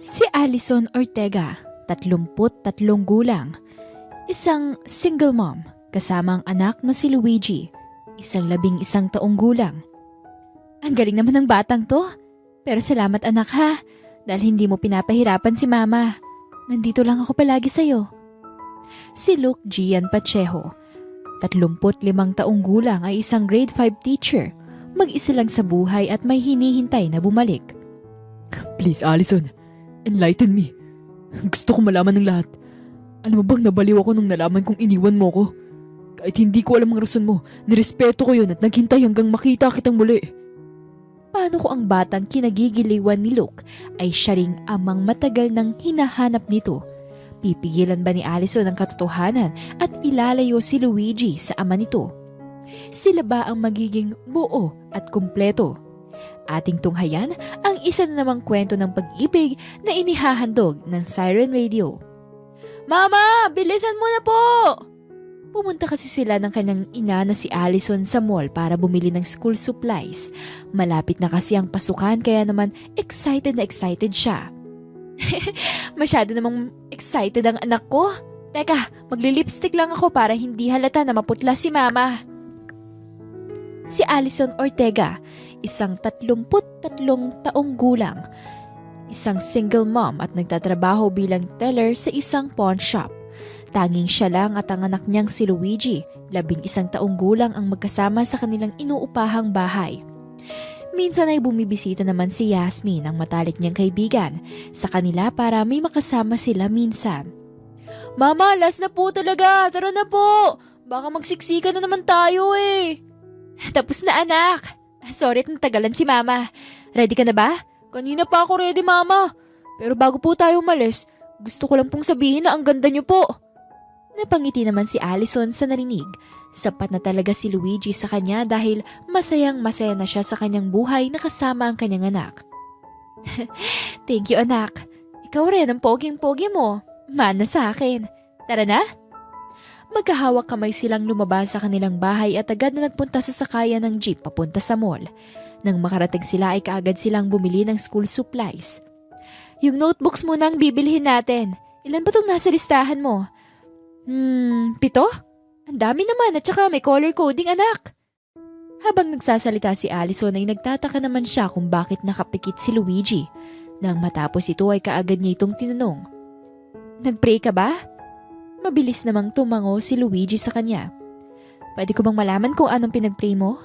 Si Allison Ortega, 33 gulang, isang single mom kasama ang anak na si Luigi, isang 11 taong gulang. Ang galing naman ng batang to, pero salamat anak ha, dahil hindi mo pinapahirapan si mama. Nandito lang ako palagi sa'yo. Si Luke Gian Pacheco, 35 taong gulang ay isang grade 5 teacher, mag-isa lang sa buhay at may hinihintay na bumalik. Please, Allison. Enlighten me. Gusto ko malaman ng lahat. Alam mo bang nabaliw ako nung nalaman kong iniwan mo ko? Kahit hindi ko alam ang rason mo, nirespeto ko yun at naghintay hanggang makita kitang muli. Paano ko ang batang kinagigiliwan ni Luke ay siya ring amang matagal nang hinahanap nito? Pipigilan ba ni Allison ang katotohanan at ilalayo si Luigi sa ama nito? Sila ba ang magiging buo at kumpleto? Ating tunghayan ang isa na namang kwento ng pag-ibig na inihahandog ng Siren Radio. Mama, bilisan mo na po! Pumunta kasi sila ng kanyang ina na si Allison sa mall para bumili ng school supplies. Malapit na kasi ang pasukan kaya naman excited na excited siya. Masyado namang excited ang anak ko. Teka, magli-lipstick lang ako para hindi halata na maputla si mama. Si Allison Ortega, isang 33 taong gulang, isang single mom at nagtatrabaho bilang teller sa isang pawn shop. Tanging siya lang at ang anak niyang si Luigi, 11 taong gulang ang magkasama sa kanilang inuupahang bahay. Minsan ay bumibisita naman si Yasmin, ang matalik niyang kaibigan, sa kanila para may makasama sila minsan. Mama, last na po talaga, tara na po! Baka magsiksikan na naman tayo eh! Tapos na anak! Sorry at natagalan si mama. Ready ka na ba? Kanina pa ako ready mama. Pero bago po tayo umalis, gusto ko lang pong sabihin na ang ganda niyo po. Napangiti naman si Allison sa narinig. Sapat na talaga si Luigi sa kanya dahil masayang-masaya na siya sa kanyang buhay na kasama ang kanyang anak. Thank you anak. Ikaw rin ang poging-pogi mo. Mana sa akin. Tara na? Magkahawak kamay silang lumabas sa kanilang bahay at agad na nagpunta sa sakayan ng jeep papunta sa mall. Nang makarating sila ay kaagad silang bumili ng school supplies. Yung notebooks muna ang bibilhin natin. Ilan ba itong nasa listahan mo? 7? Ang dami naman at saka may color coding anak. Habang nagsasalita si Allison ay nagtataka naman siya kung bakit nakapikit si Luigi. Nang matapos ito ay kaagad niya itong tinanong. Nagpray ka ba? Mabilis namang tumango si Luigi sa kanya. Pwede ko bang malaman kung anong pinagpray mo?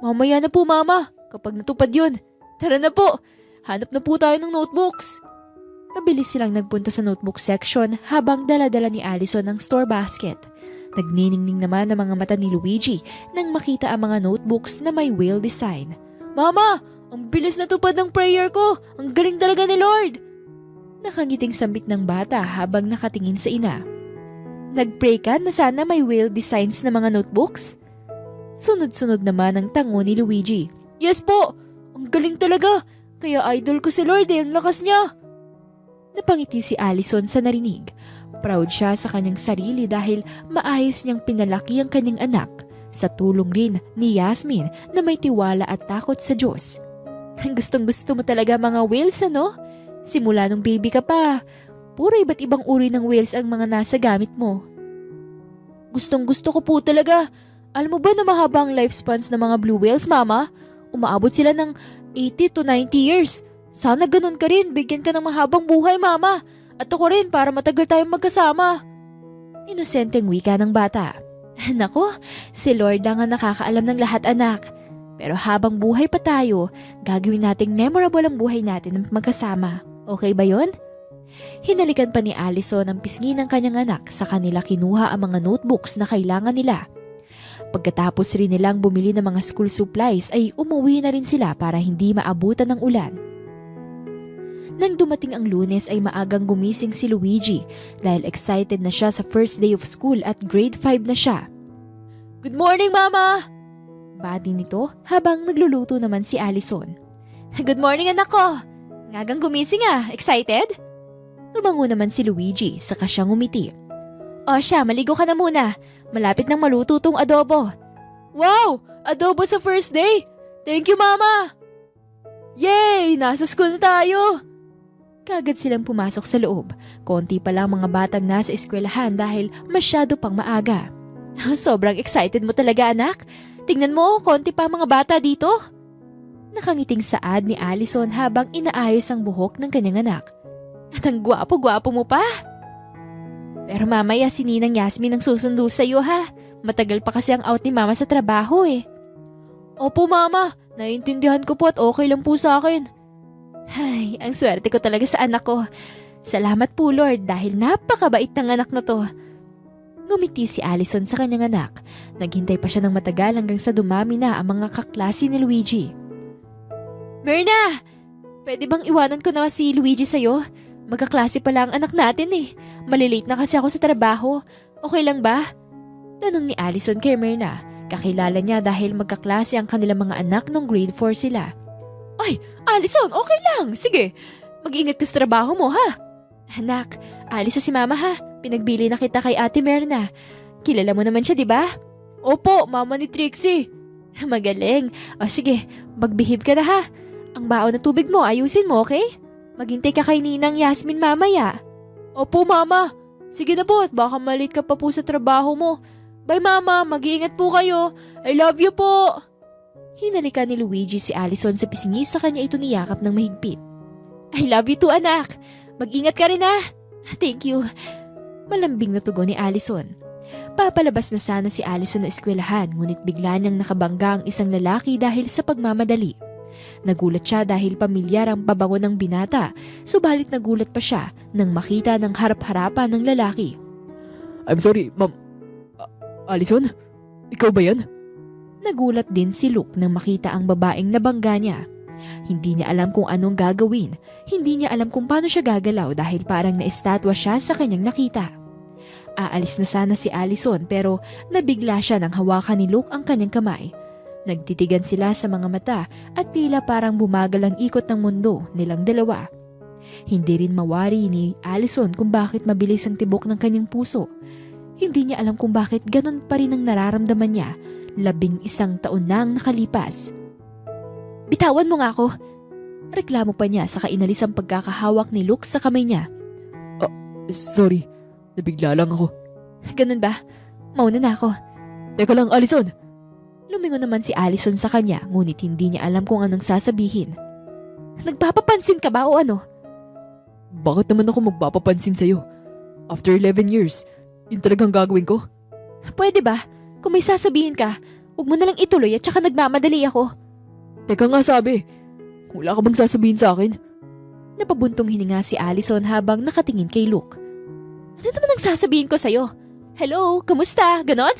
Mamaya na po mama, kapag natupad yun. Tara na po, hanap na po tayo ng notebooks. Mabilis silang nagpunta sa notebook section habang dala-dala ni Allison ang store basket. Nagniningning naman ang mga mata ni Luigi nang makita ang mga notebooks na may whale design. Mama, ang bilis na tupad ng prayer ko. Ang galing talaga ni Lord. Nakangiting sambit ng bata habang nakatingin sa ina. Nagpray ka na sana may whale designs na mga notebooks? Sunod-sunod naman ang tango ni Luigi. Yes po! Ang galing talaga! Kaya idol ko si Lord ang lakas niya! Napangiti si Allison sa narinig. Proud siya sa kanyang sarili dahil maayos niyang pinalaki ang kanyang anak sa tulong rin ni Yasmin na may tiwala at takot sa Diyos. Gustong gusto mo talaga mga whales ano? Simula nung baby ka pa. Puro iba't ibang uri ng whales ang mga nasa gamit mo. Gustong gusto ko po talaga. Alam mo ba na mahaba ang lifespans ng mga blue whales, mama? Umaabot sila ng 80 to 90 years. Sana ganun ka rin, bigyan ka ng mahabang buhay, mama. At ako rin para matagal tayong magkasama. Inosenteng wika ng bata. Nako, si Lord lang ang nakakaalam ng lahat anak. Pero habang buhay pa tayo, gagawin nating memorable ang buhay natin magkasama. Okay ba yon? Hinalikan pa ni Allison ang pisngi ng kanyang anak sa kanila kinuha ang mga notebooks na kailangan nila. Pagkatapos rin nilang bumili ng mga school supplies ay umuwi na rin sila para hindi maabutan ng ulan. Nang dumating ang Lunes ay maagang gumising si Luigi dahil excited na siya sa first day of school at grade 5 na siya. Good morning, Mama! Bati nito habang nagluluto naman si Allison. Good morning, anak ko! Ngagang gumising ah, excited? Tumango naman si Luigi, saka siyang umiti. O siya, maligo ka na muna. Malapit nang maluto tong adobo. Wow! Adobo sa first day! Thank you, Mama! Yay! Nasa school na tayo! Kaagad silang pumasok sa loob. Konti pa lang mga batang nasa eskwelahan dahil masyado pang maaga. Sobrang excited mo talaga, anak. Tingnan mo, konti pa mga bata dito. Nakangiting saad ni Allison habang inaayos ang buhok ng kanyang anak. At ang gwapo-gwapo mo pa. Pero mamaya si Ninang Yasmin ang susundo sa iyo, ha. Matagal pa kasi ang out ni mama sa trabaho eh. Opo mama, naiintindihan ko po at okay lang po sa akin. Ay, ang swerte ko talaga sa anak ko. Salamat po Lord dahil napakabait ng anak na to. Ngumiti si Allison sa kanyang anak. Naghintay pa siya ng matagal hanggang sa dumami na ang mga kaklase ni Luigi. Myrna! Pwede bang iwanan ko na si Luigi sa'yo? Magkaklase pala ang anak natin eh. Malilate na kasi ako sa trabaho. Okay lang ba? Tanong ni Allison kay Myrna. Kakilala niya dahil magkaklase ang kanilang mga anak nung grade 4 sila. Ay, Allison, okay lang. Sige, mag-ingat ka sa trabaho mo, ha? Anak, alis na si mama, ha? Pinagbili na kita kay Ate Myrna. Kilala mo naman siya, di ba? Opo, mama ni Trixie. Magaling. O sige, mag-behave ka na, ha? Ang baon na tubig mo, ayusin mo, okay? Maghintay ka kay Ninang Yasmin mamaya. Opo, mama. Sige na po at baka malate ka pa po sa trabaho mo. Bye, mama. Mag-iingat po kayo. I love you po. Hinalikan ni Luigi si Allison sa pisngi sa kanya ito niyakap ng mahigpit. I love you too, anak. Mag-ingat ka rin, ha? Thank you. Malambing na tugon ni Allison. Papalabas na sana si Allison na eskwelahan ngunit bigla niyang nakabangga ang isang lalaki dahil sa pagmamadali. Nagulat siya dahil pamilyar ang pabango ng binata, subalit nagulat pa siya nang makita ng harap-harapan ng lalaki. I'm sorry, ma'am. Allison? Ikaw ba yan? Nagulat din si Luke nang makita ang babaeng nabangga niya. Hindi niya alam kung anong gagawin. Hindi niya alam kung paano siya gagalaw dahil parang naestatwa siya sa kanyang nakita. Aalis na sana si Allison pero nabigla siya nang hawakan ni Luke ang kanyang kamay. Nagtitigan sila sa mga mata at tila parang bumagal ang ikot ng mundo nilang dalawa. Hindi rin mawari ni Allison kung bakit mabilis ang tibok ng kanyang puso. Hindi niya alam kung bakit ganun pa rin ang nararamdaman niya 11 taon na ang nakalipas. Bitawan mo nga ako! Reklamo pa niya sa kainalis ang pagkakahawak ni Luke sa kamay niya. Sorry, nabigla lang ako. Ganun ba? Mauna na ako. Teka lang, Allison! Lumingon naman si Allison sa kanya ngunit hindi niya alam kung anong sasabihin. Nagpapapansin ka ba o ano? Bakit naman ako magpapapansin sa'yo? After 11 years, yun talagang gagawin ko? Pwede ba? Kung may sasabihin ka, huwag mo nalang ituloy at saka nagmamadali ako. Teka nga sabi, wala ka bang sasabihin sa akin? Napabuntong hininga si Allison habang nakatingin kay Luke. Ano naman ang sasabihin ko sa'yo? Hello, kamusta? Ganon?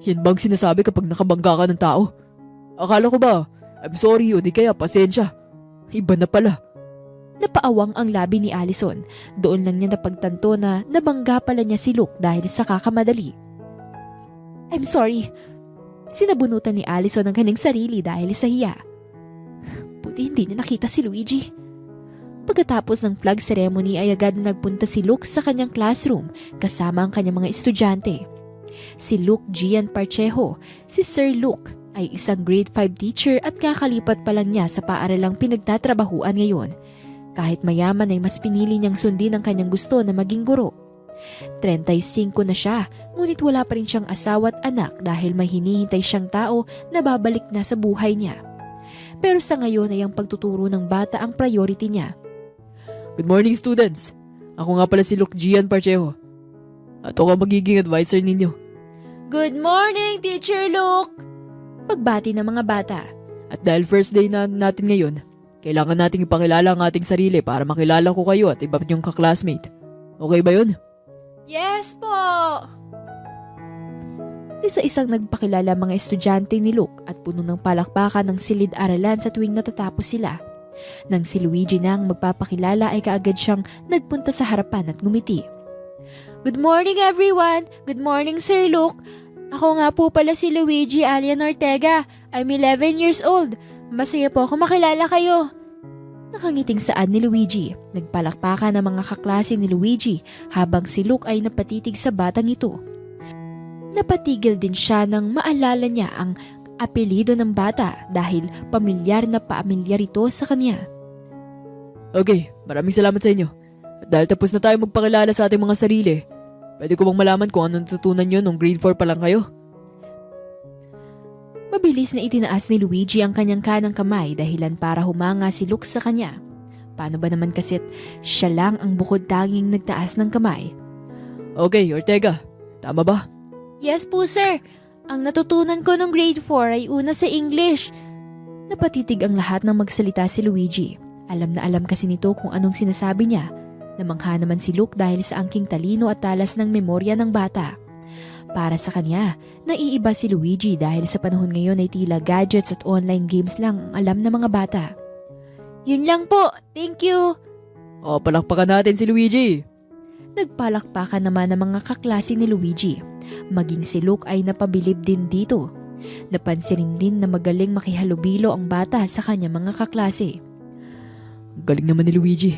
Yan bang sinasabi kapag nakabangga ka ng tao? Akala ko ba, I'm sorry o di kaya pasensya. Iba na pala. Napaawang ang labi ni Allison. Doon lang niya napagtanto na nabangga pala niya si Luke dahil sa kakamadali. I'm sorry. Sinabunutan ni Allison ang kanyang sarili dahil sa hiya. Buti hindi niya nakita si Luigi. Pagkatapos ng flag ceremony ay agad nagpunta si Luke sa kanyang classroom kasama ang kanyang mga estudyante. Si Luke Gian Parchejo, si Sir Luke, ay isang grade 5 teacher at kakalipat pa lang niya sa paaralang pinagtatrabahuan ngayon. Kahit mayaman ay mas pinili niyang sundin ang kanyang gusto na maging guro. 35 na siya, ngunit wala pa rin siyang asawa at anak dahil may hinihintay siyang tao na babalik na sa buhay niya. Pero sa ngayon ay ang pagtuturo ng bata ang priority niya. Good morning, students! Ako nga pala si Luke Gian Parchejo. At ako ang magiging advisor ninyo. Good morning, Teacher Luke! Pagbati ng mga bata. At dahil first day na natin ngayon, kailangan nating ipakilala ang ating sarili para makilala ko kayo at iba niyong kaklasmate. Okay ba yun? Yes po! Isa-isang nagpakilala mga estudyante ni Luke at puno ng palakpakan ng silid-aralan sa tuwing natatapos sila. Nang si Luigi na ang magpapakilala ay kaagad siyang nagpunta sa harapan at ngumiti. Good morning everyone! Good morning Sir Luke! Ako nga po pala si Luigi Alien Ortega. I'm 11 years old. Masaya po ako makilala kayo. Nakangiting saad ni Luigi. Nagpalakpakan ang mga kaklase ni Luigi habang si Luke ay napatitig sa batang ito. Napatigil din siya nang maalala niya ang apelido ng bata dahil pamilyar na pamilyar ito sa kanya. Okay, Maraming salamat sa inyo. At dahil tapos na tayo magpakilala sa ating mga sarili, pwede ko bang malaman kung ano natutunan nyo nung grade 4 pa lang kayo? Mabilis na itinaas ni Luigi ang kanyang kanang kamay dahilan para humanga si Luke sa kanya. Paano ba naman kasit siya lang ang bukod tanging nagtaas ng kamay? Okay, Ortega. Tama ba? Yes po, sir. Ang natutunan ko nung grade 4 ay una sa English. Napatitig ang lahat ng magsalita si Luigi. Alam na alam kasi nito kung anong sinasabi niya. Namangha naman si Luke dahil sa angking talino at talas ng memorya ng bata. Para sa kanya, naiiba si Luigi dahil sa panahon ngayon ay tila gadgets at online games lang ang alam ng mga bata. Yun lang po, thank you. O, palakpakan natin si Luigi. Nagpalakpakan naman ng mga kaklase ni Luigi. Maging si Luke ay napabilib din dito. Napansin din na magaling makihalubilo ang bata sa kanya mga kaklase. Galing naman ni Luigi.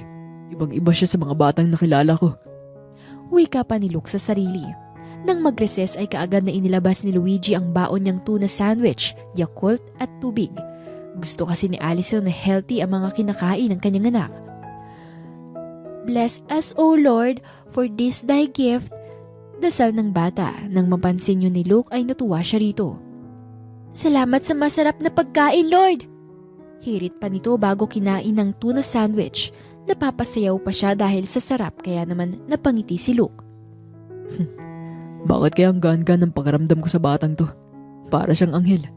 Ibang-iba siya sa mga batang nakilala ko. Wika pa ni Luke sa sarili. Nang mag-recess ay kaagad na inilabas ni Luigi ang baon niyang tuna sandwich, Yakult at tubig. Gusto kasi ni Allison na healthy ang mga kinakain ng kanyang anak. Bless us, O Lord, for this thy gift. Dasal ng bata. Nang mapansin yun ni Luke ay natuwa siya rito. Salamat sa masarap na pagkain, Lord! Hirit pa nito bago kinain ng tuna sandwich. Napapasayaw pa siya dahil sa sarap kaya naman napangiti si Luke. Bakit kaya ang gaan-gaan ng pakaramdam ko sa batang to? Para siyang anghel.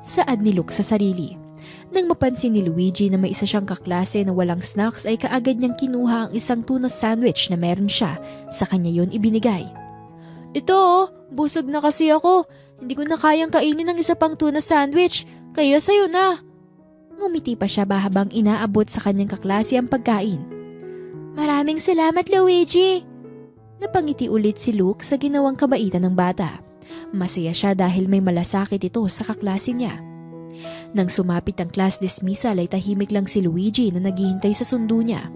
Saad ni Luke sa sarili. Nang mapansin ni Luigi na may isa siyang kaklase na walang snacks ay kaagad niyang kinuha ang isang tuna sandwich na meron siya. Sa kanya yun ibinigay. Ito busog na kasi ako. Hindi ko na kayang kainin ng isa pang tuna sandwich. Kaya sa'yo na. Ngumiti pa siya habang inaabot sa kanyang kaklase ang pagkain. Maraming salamat, Luigi. Napangiti ulit si Luke sa ginawang kabaitan ng bata. Masaya siya dahil may malasakit ito sa kaklase niya. Nang sumapit ang class dismissal ay tahimik lang si Luigi na naghihintay sa sundo niya.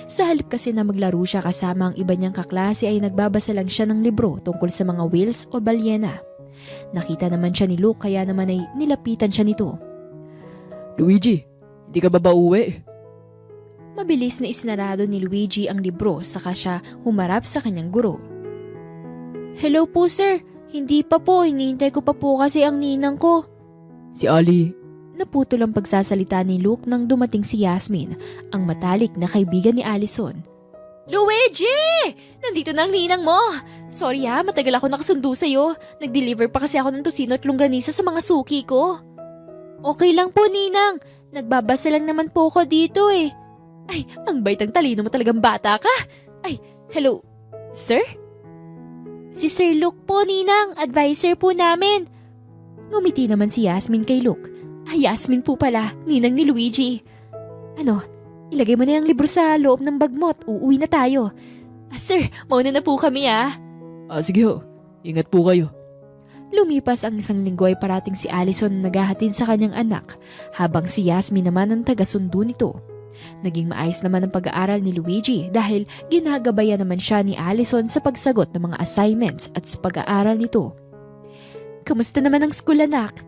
Sa halip kasi na maglaro siya kasama ang iba niyang kaklase ay nagbabasa lang siya ng libro tungkol sa mga whales o balyena. Nakita naman siya ni Luke kaya naman ay nilapitan siya nito. Luigi, hindi ka ba uuwi? Mabilis na isinarado ni Luigi ang libro saka siya humarap sa kanyang guro. Hello po sir, hindi pa po, hinihintay ko pa po kasi ang ninang ko. Si Ali. Naputol ang pagsasalita ni Luke nang dumating si Yasmin, ang matalik na kaibigan ni Allison. Luigi! Nandito na ang ninang mo! Sorry matagal ako nakasundo sa'yo. Nag-deliver pa kasi ako ng tusino at longganisa sa mga suki ko. Okay lang po, ninang. Nagbabasa lang naman po ako dito eh. Ay, ang baitang talino mo talagang bata ka. Ay, hello, sir? Si Sir Luke po, ninang. Advisor po namin. Ngumiti naman si Yasmin kay Luke. Ay, Yasmin po pala, ninang ni Luigi. Ano, ilagay mo na yung libro sa loob ng bag mo at uuwi na tayo. Sir, mauna na po kami Sige ho, ingat po kayo. Lumipas ang isang linggo ay parating si Allison na naghahatid sa kanyang anak, habang si Yasmin naman ang taga-sundo nito. Naging maayos naman ang pag-aaral ni Luigi dahil ginagabayan naman siya ni Allison sa pagsagot ng mga assignments at sa pag-aaral nito. Kamusta naman ang school, anak?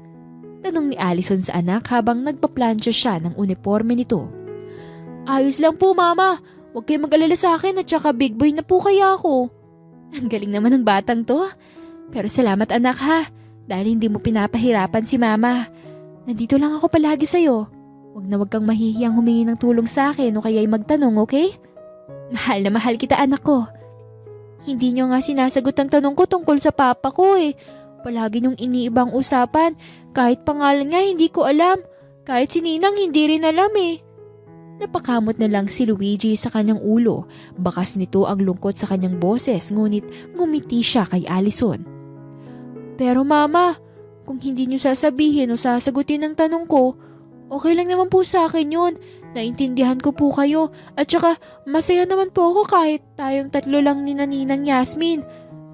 Tanong ni Allison sa anak habang nagpaplansya siya ng uniforme nito. Ayos lang po, mama. Huwag kayong mag-alala sa akin at saka big boy na po kaya ako. Ang galing naman ng batang to. Pero salamat anak dahil hindi mo pinapahirapan si mama. Nandito lang ako palagi sa'yo. Huwag kang mahihiyang humingi ng tulong sa akin o kaya'y magtanong, okay? Mahal na mahal kita, anak ko. Hindi niyo nga sinasagot ang tanong ko tungkol sa papa ko eh. Palagi niyong iniibang usapan. Kahit pangalan nga hindi ko alam. Kahit si Ninang hindi rin alam eh. Napakamot na lang si Luigi sa kanyang ulo. Bakas nito ang lungkot sa kanyang boses ngunit ngumiti siya kay Allison. Pero mama, kung hindi niyo sasabihin o sasagutin ang tanong ko, okay lang naman po sa akin yun. Naintindihan ko po kayo at saka masaya naman po ako kahit tayong tatlo lang ni Ninang Yasmin.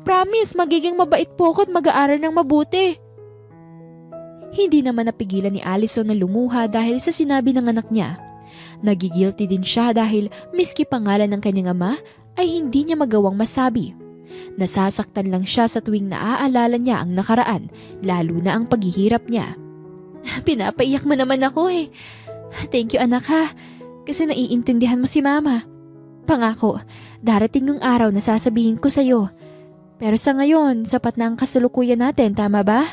Promise, magiging mabait po ako at mag-aaral ng mabuti. Hindi naman napigilan ni Allison na lumuha dahil sa sinabi ng anak niya. Nagigilty din siya dahil miski pangalan ng kanyang ama ay hindi niya magawang masabi. Nasasaktan lang siya sa tuwing naaalala niya ang nakaraan, lalo na ang paghihirap niya. Pinapaiyak mo naman ako eh. Thank you anak kasi naiintindihan mo si Mama. Pangako, darating yung araw na sasabihin ko sa'yo. Pero sa ngayon, sapat na ang kasalukuyan natin, tama ba?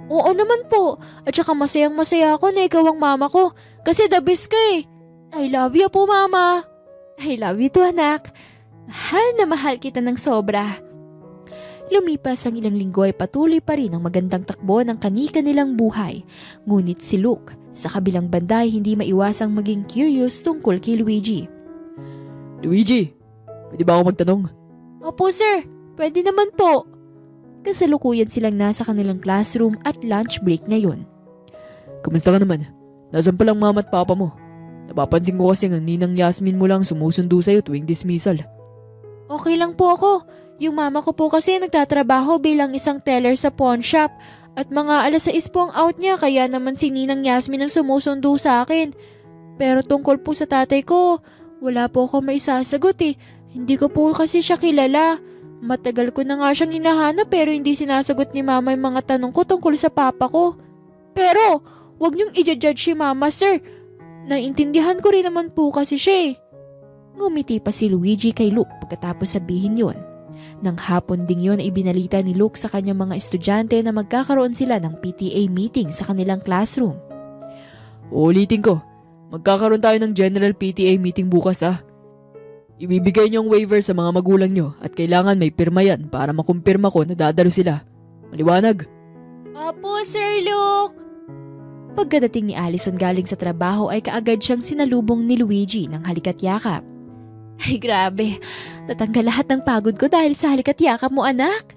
Oo naman po. At saka masayang masaya ako na ikaw ang mama ko. Kasi the best ka eh. I love you po, Mama. I love you too, anak. Mahal na mahal kita ng sobra. Lumipas ang ilang linggo ay patuloy pa rin ang magandang takbo ng kani-kanilang buhay. Ngunit si Luke, sa kabilang banda ay hindi maiwasang maging curious tungkol kay Luigi. Luigi, pwede ba ako magtanong? Opo sir, pwede naman po. Kasalukuyan silang nasa kanilang classroom at lunch break ngayon. Kamusta ka naman? Nasaan palang mama at papa mo? Napapansin ko kasi ang ninang Yasmin mo lang sumusundo sa'yo tuwing dismissal. Okay lang po ako. Yung mama ko po kasi nagtatrabaho bilang isang teller sa pawn shop at mga 6:00 po ang out niya kaya naman si ninang Yasmin ang sumusundo sa akin. Pero tungkol po sa tatay ko, wala po ako maisasagot eh. Hindi ko po kasi siya kilala. Matagal ko na nga siyang hinahanap pero hindi sinasagot ni mama yung mga tanong ko tungkol sa papa ko. Pero, wag niyong i-judge si mama sir. Naintindihan ko rin naman po kasi siya eh. Ngumiti pa si Luigi kay Luke pagkatapos sabihin yon. Nang hapon ding yon ay ibinalita ni Luke sa kanyang mga estudyante na magkakaroon sila ng PTA meeting sa kanilang classroom. Uulitin ko, magkakaroon tayo ng general PTA meeting bukas ah. Ibibigay niyo ang waiver sa mga magulang niyo at kailangan may pirma yan para makumpirma ko na dadalo sila. Maliwanag? Opo, Sir Luke! Pagkadating ni Allison galing sa trabaho ay kaagad siyang sinalubong ni Luigi ng halikat yakap. Ay grabe, natanggal lahat ng pagod ko dahil sa halikat yakap mo anak.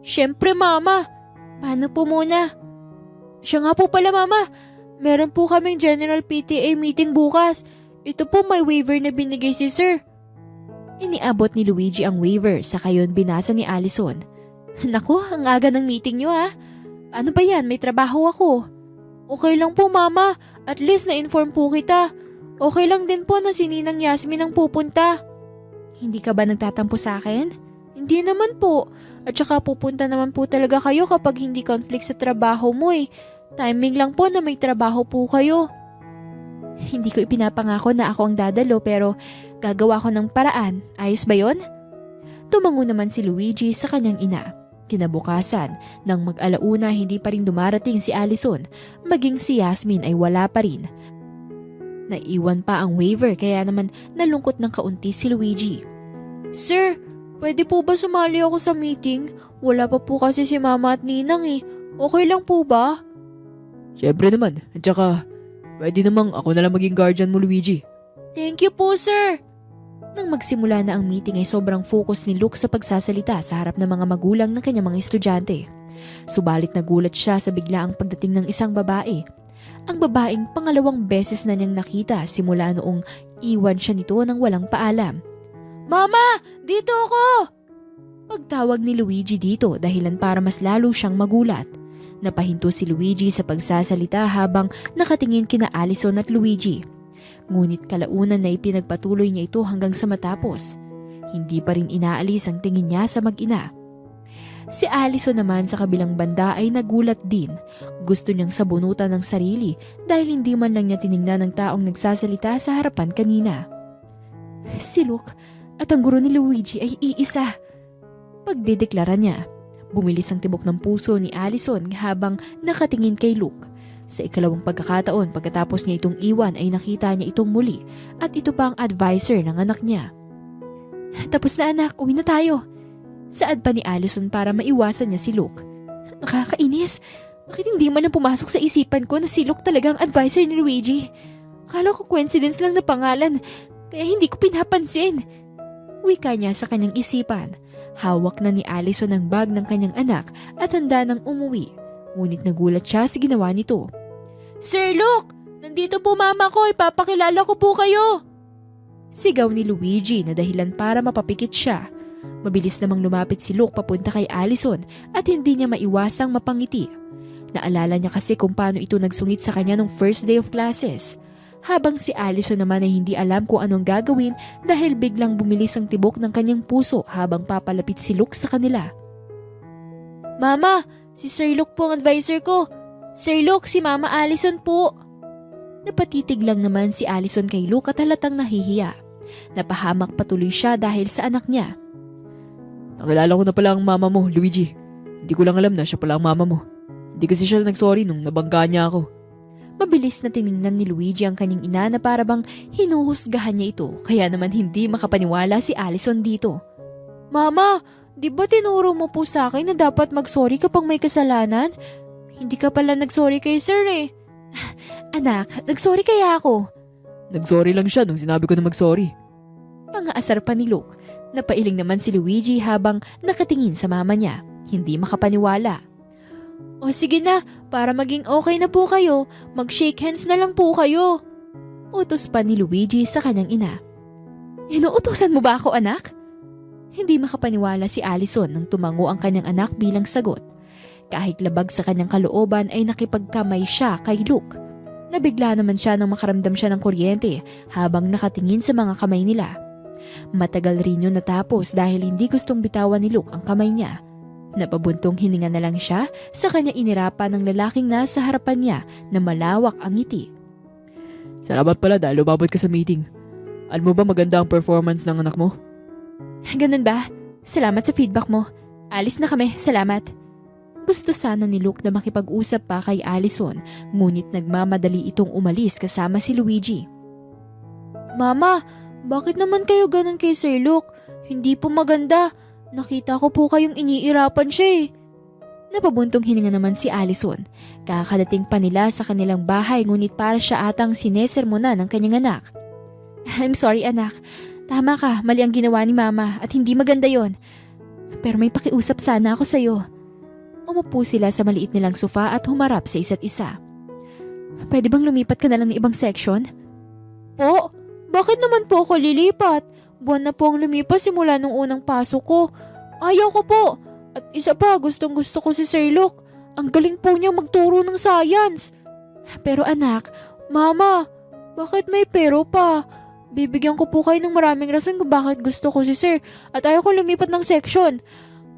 Siyempre mama, paano po muna? Siya nga po pala mama, meron po kaming general PTA meeting bukas. Ito po may waiver na binigay si sir. Iniabot ni Luigi ang waiver sa kayon binasa ni Allison. Naku, ang aga ng meeting niyo ha. Ano ba yan, may trabaho ako. Okay lang po mama, at least na-inform po kita. Okay lang din po na si Ninang Yasmin ang pupunta. Hindi ka ba nagtatampo sa akin? Hindi naman po. At saka pupunta naman po talaga kayo kapag hindi conflict sa trabaho mo eh. Timing lang po na may trabaho po kayo. Hindi ko ipinapangako na ako ang dadalo pero gagawa ko ng paraan. Ayos ba yon? Tumango naman si Luigi sa kanyang ina. Kinabukasan, nang mag-alauna hindi pa rin dumarating si Allison, maging si Yasmin ay wala pa rin. Naiwan pa ang waiver kaya naman nalungkot ng kaunti si Luigi. Sir, pwede po ba sumali ako sa meeting? Wala pa po kasi si Mama at Ninang eh. Okay lang po ba? Siyempre naman, at saka pwede namang ako na lang maging guardian mo Luigi. Thank you po sir. Nang magsimula na ang meeting ay sobrang focus ni Luke sa pagsasalita sa harap ng mga magulang ng kanyang mga estudyante. Subalit nagulat siya sa biglaang pagdating ng isang babae. Ang babaeng pangalawang beses na niyang nakita simula noong iwan siya nito nang walang paalam. Mama! Dito ako! Pagtawag ni Luigi dito dahilan para mas lalo siyang magulat. Napahinto si Luigi sa pagsasalita habang nakatingin kina Allison at Luigi. Ngunit kalaunan na ipinagpatuloy niya ito hanggang sa matapos. Hindi pa rin inaalis ang tingin niya sa mag-ina. Si Allison naman sa kabilang banda ay nagulat din. Gusto niyang sabunutan ng sarili dahil hindi man lang niya tiningnan ng taong nagsasalita sa harapan kanina. Si Luke at ang guro ni Luigi ay iisa. Pagdedeklara niya, bumilis ang tibok ng puso ni Allison habang nakatingin kay Luke. Sa ikalawang pagkakataon pagkatapos niya itong iwan ay nakita niya itong muli at ito pa ang advisor ng anak niya. Tapos na anak, uwi na tayo. Saad pa ni Allison para maiwasan niya si Luke. Nakakainis. Bakit hindi man lang pumasok sa isipan ko na si Luke talagang advisor ni Luigi? Akala ko coincidence lang na pangalan, kaya hindi ko pinapansin. Wika niya sa kanyang isipan. Hawak na ni Allison ang bag ng kanyang anak at handa nang umuwi. Ngunit nagulat siya sa ginawa nito. Sir Luke! Nandito po mama ko, ipapakilala ko po kayo! Sigaw ni Luigi na dahilan para mapapikit siya. Mabilis namang lumapit si Luke papunta kay Allison at hindi niya maiwasang mapangiti. Naalala niya kasi kung paano ito nagsungit sa kanya nung first day of classes. Habang si Allison naman ay hindi alam kung anong gagawin dahil biglang bumilis ang tibok ng kanyang puso habang papalapit si Luke sa kanila. Mama! Si Sir Luke po ang advisor ko. Sir Luke, si Mama Allison po. Napatitig lang naman si Allison kay Luke at halatang nahihiya. Napahamak patuloy siya dahil sa anak niya. Nakilala ko na pala ang mama mo, Luigi. Hindi ko lang alam na siya pala ang mama mo. Hindi kasi siya nagsorry nung nabangga niya ako. Mabilis na tiningnan ni Luigi ang kanyang ina na para bang hinuhusgahan niya ito, kaya naman hindi makapaniwala si Allison dito. Mama, di ba tinuro mo po sa akin na dapat magsorry kapag may kasalanan? Hindi ka pala nagsorry kay sir eh. Anak, nagsorry kaya ako. Nagsorry lang siya nung sinabi ko na magsorry. Mga asar pa ni Luke. Napailing naman si Luigi habang nakatingin sa mama niya. Hindi makapaniwala. O sige na, para maging okay na po kayo, mag-shake hands na lang po kayo. Utos pa ni Luigi sa kanyang ina. Inuutosan mo ba ako, anak? Hindi makapaniwala si Allison nang tumango ang kanyang anak bilang sagot. Kahit labag sa kanyang kalooban ay nakipagkamay siya kay Luke. Nabigla naman siya nang makaramdam siya ng kuryente habang nakatingin sa mga kamay nila. Matagal rin yun natapos dahil hindi gustong bitawan ni Luke ang kamay niya. Napabuntong hininga na lang siya sa kanya inirapan ng lalaking nasa harapan niya na malawak ang ngiti. Salamat pala dahil lumabot ka sa meeting. Alam mo ba maganda ang performance ng anak mo? Ganun ba? Salamat sa feedback mo. Alis na kami, salamat. Gusto sana ni Luke na makipag-usap pa kay Allison, ngunit nagmamadali itong umalis kasama si Luigi. Mama, bakit naman kayo ganun kay Sir Luke? Hindi po maganda. Nakita ko po kayong iniirapan siya eh. Napabuntong hininga naman si Allison. Kakadating pa nila sa kanilang bahay ngunit para siya atang sinesermonan ng kanyang anak. I'm sorry anak. Tama ka, mali ang ginawa ni mama at hindi maganda yon. Pero may pakiusap sana ako sa'yo. Umupo sila sa maliit nilang sofa at humarap sa isa't isa. Pwede bang lumipat ka na lang ng ibang section? Po, bakit naman po ako lilipat? Buwan na po ang lumipas simula nung unang pasok ko. Ayaw ko po. At isa pa, gustong gusto ko si Sir Luke. Ang galing po niya magturo ng science. Pero anak, mama, bakit may pero pa? Bibigyan ko po kayo ng maraming rason kung bakit gusto ko si Sir at ayaw ko lumipat ng section.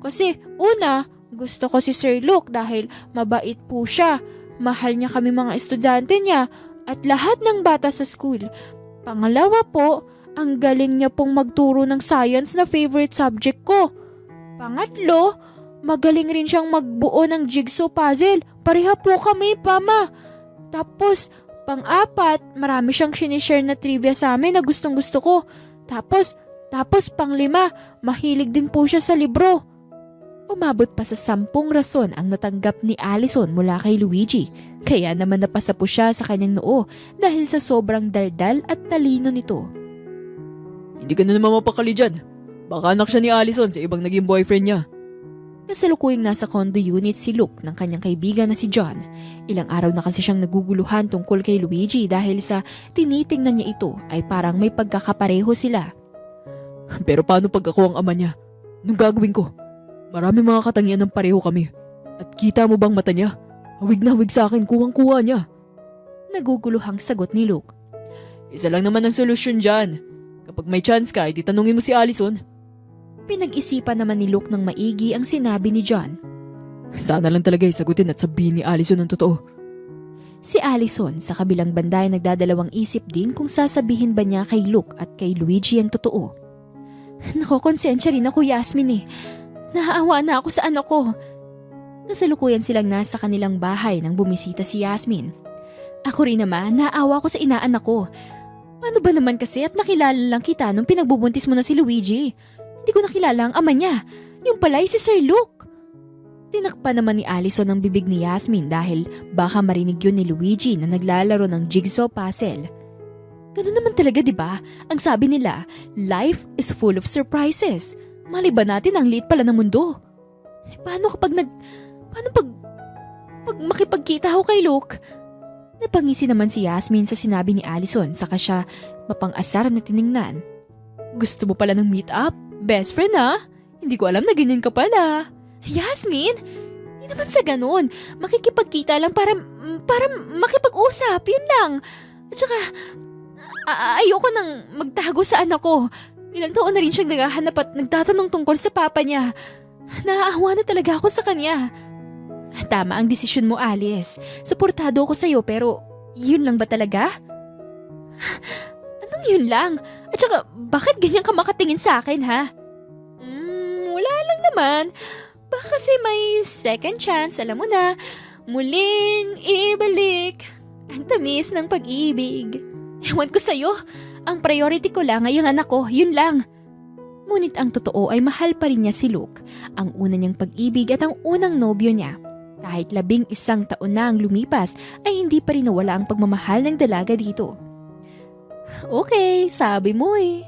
Kasi una, gusto ko si Sir Luke dahil mabait po siya. Mahal niya kami mga estudyante niya at lahat ng bata sa school. Pangalawa po, ang galing niya pong magturo ng science na favorite subject ko. Pangatlo, magaling rin siyang magbuo ng jigsaw puzzle. Pareha po kami, Mama. Tapos, pang-apat, marami siyang sinishare na trivia sa amin na gustong gusto ko. Tapos pang-lima, mahilig din po siya sa libro. Umabot pa sa 10 rason ang natanggap ni Allison mula kay Luigi. Kaya naman napasa po siya sa kanyang noo dahil sa sobrang daldal at talino nito. Hindi ka na naman mapakali dyan. Baka anak siya ni Allison sa ibang naging boyfriend niya. Kasalukuyang nasa condo unit si Luke ng kanyang kaibigan na si John. Ilang araw na kasi siyang naguguluhan tungkol kay Luigi dahil sa tinitingnan niya ito ay parang may pagkakapareho sila. Pero paano pag ako ang ama niya? Anong gagawin ko? Marami mga katangian ng pareho kami. At kita mo bang mata niya? Hawig na hawig sa akin, kuwang-kuha niya. Naguguluhang sagot ni Luke. Isa lang naman ang solusyon dyan. Kapag may chance ka, edi tanungin mo si Allison. Pinag-isipan naman ni Luke ng maigi ang sinabi ni John. Sana lang talaga isagutin at sabihin ni Allison ang totoo. Si Allison sa kabilang banda ay nagdadalawang isip din kung sasabihin ba niya kay Luke at kay Luigi ang totoo. Nakokonsensya rin ako, Yasmin eh. Naaawa na ako sa anak ko. Kasalukuyan silang nasa kanilang bahay nang bumisita si Yasmin. Ako rin naman, naawa ko sa inaanak ko. Paano ba naman kasi at nakilala lang kita nung pinagbubuntis mo na si Luigi? Hindi ko nakilala ang ama niya. Yung pala ay si Sir Luke. Tinakpan naman ni Allison ang bibig ni Yasmin dahil baka marinig yun ni Luigi na naglalaro ng jigsaw puzzle. Ganun naman talaga, di ba? Ang sabi nila, life is full of surprises. Mali ba natin ang liit pala ng mundo? Paano pag makipagkita ako kay Luke? Napangisi naman si Yasmin sa sinabi ni Allison saka siya mapang-asar na tiningnan. Gusto mo pala ng meet up? Best friend ha? Hindi ko alam na ganyan ka pala. Yasmin? Hindi naman sa ganun. Makikipagkita lang para makipag-usap. Yun lang. At saka, ayoko nang magtago sa anak ko. Ilang taon na rin siyang naghahanap at nagtatanong tungkol sa papa niya. Naaawa na talaga ako sa kanya. Tama ang desisyon mo, Alice. Suportado ako sa'yo pero Yun lang ba talaga? Anong yun lang? At saka, bakit ganyan ka makatingin sa akin, ha? Wala lang naman. Baka kasi may second chance, alam mo na. Muling ibalik ang tamis ng pag-ibig. Ewan ko sa'yo. Ang priority ko lang ay ang anak ko, yun lang. Ngunit ang totoo ay mahal pa rin niya si Luke, ang una niyang pag-ibig at ang unang nobyo niya. Kahit 11 taon na ang lumipas ay hindi pa rin nawala ang pagmamahal ng dalaga dito. Okay, sabi mo eh.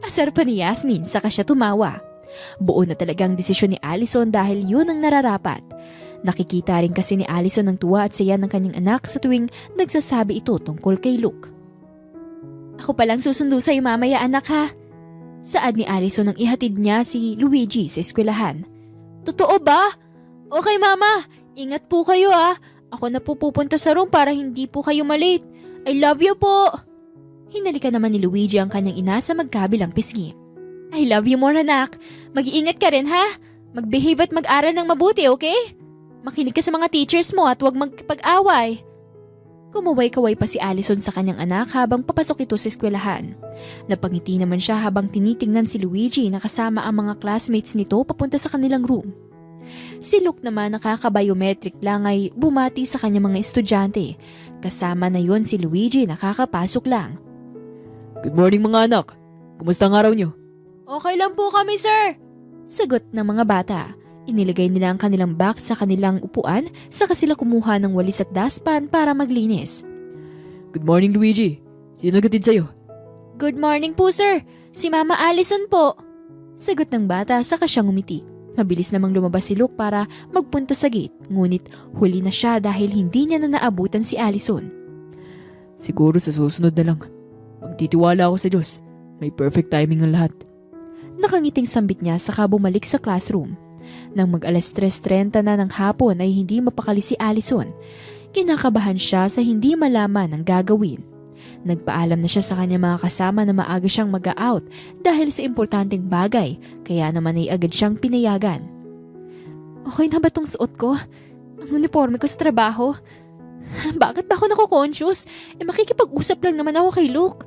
Asar pa ni Yasmin saka siya tumawa. Buo na talagang desisyon ni Allison dahil yun ang nararapat. Nakikita rin kasi ni Allison ang tuwa at saya ng kanyang anak sa tuwing nagsasabi ito tungkol kay Luke. Ako palang susundo sa'yo mamaya anak ha. Saad ni Allison nang ihatid niya si Luigi sa eskwelahan. Totoo ba? Okay mama, ingat po kayo ha. Ako na po pupunta sa room para hindi po kayo malate. I love you po. Hinalikan naman ni Luigi ang kanyang ina sa magkabilang pisngi. I love you more anak. Mag-iingat ka rin ha. Mag-behave at mag-aral ng mabuti, okay? Makinig ka sa mga teachers mo at huwag magpag-away. Kumaway-kaway pa si Allison sa kanyang anak habang papasok ito sa eskwelahan. Napangiti naman siya habang tinitingnan si Luigi na kasama ang mga classmates nito papunta sa kanilang room. Si Luke naman nakaka-biometric lang ay bumati sa kanyang mga estudyante. Kasama na yon si Luigi na kakapasok lang. Good morning mga anak. Kumusta ang araw niyo? Okay lang po kami sir. Sagot ng mga bata. Inilagay nila ang kanilang box sa kanilang upuan saka sila kumuha ng walis at dustpan para maglinis. Good morning Luigi. Sino nagatid sa'yo? Good morning po sir. Si Mama Allison po. Sagot ng bata saka siya ngumiti. Mabilis namang lumabas si Luke para magpunta sa gate. Ngunit huli na siya dahil hindi niya na naabutan si Allison. Siguro sa susunod na lang. Magtitiwala ako sa Diyos. May perfect timing ang lahat. Nakangiting sambit niya saka bumalik sa classroom. Nang mag-alas 3:30 na ng hapon ay hindi mapakali si Allison. Kinakabahan siya sa hindi malaman ang gagawin. Nagpaalam na siya sa kanyang mga kasama na maaga siyang mag-out dahil sa importanteng bagay, kaya naman ay agad siyang pinayagan. Okay na ba tong suot ko? Ang uniforme ko sa trabaho? Bakit ba ako nako-conscious? Makikipag-usap lang naman ako kay Luke.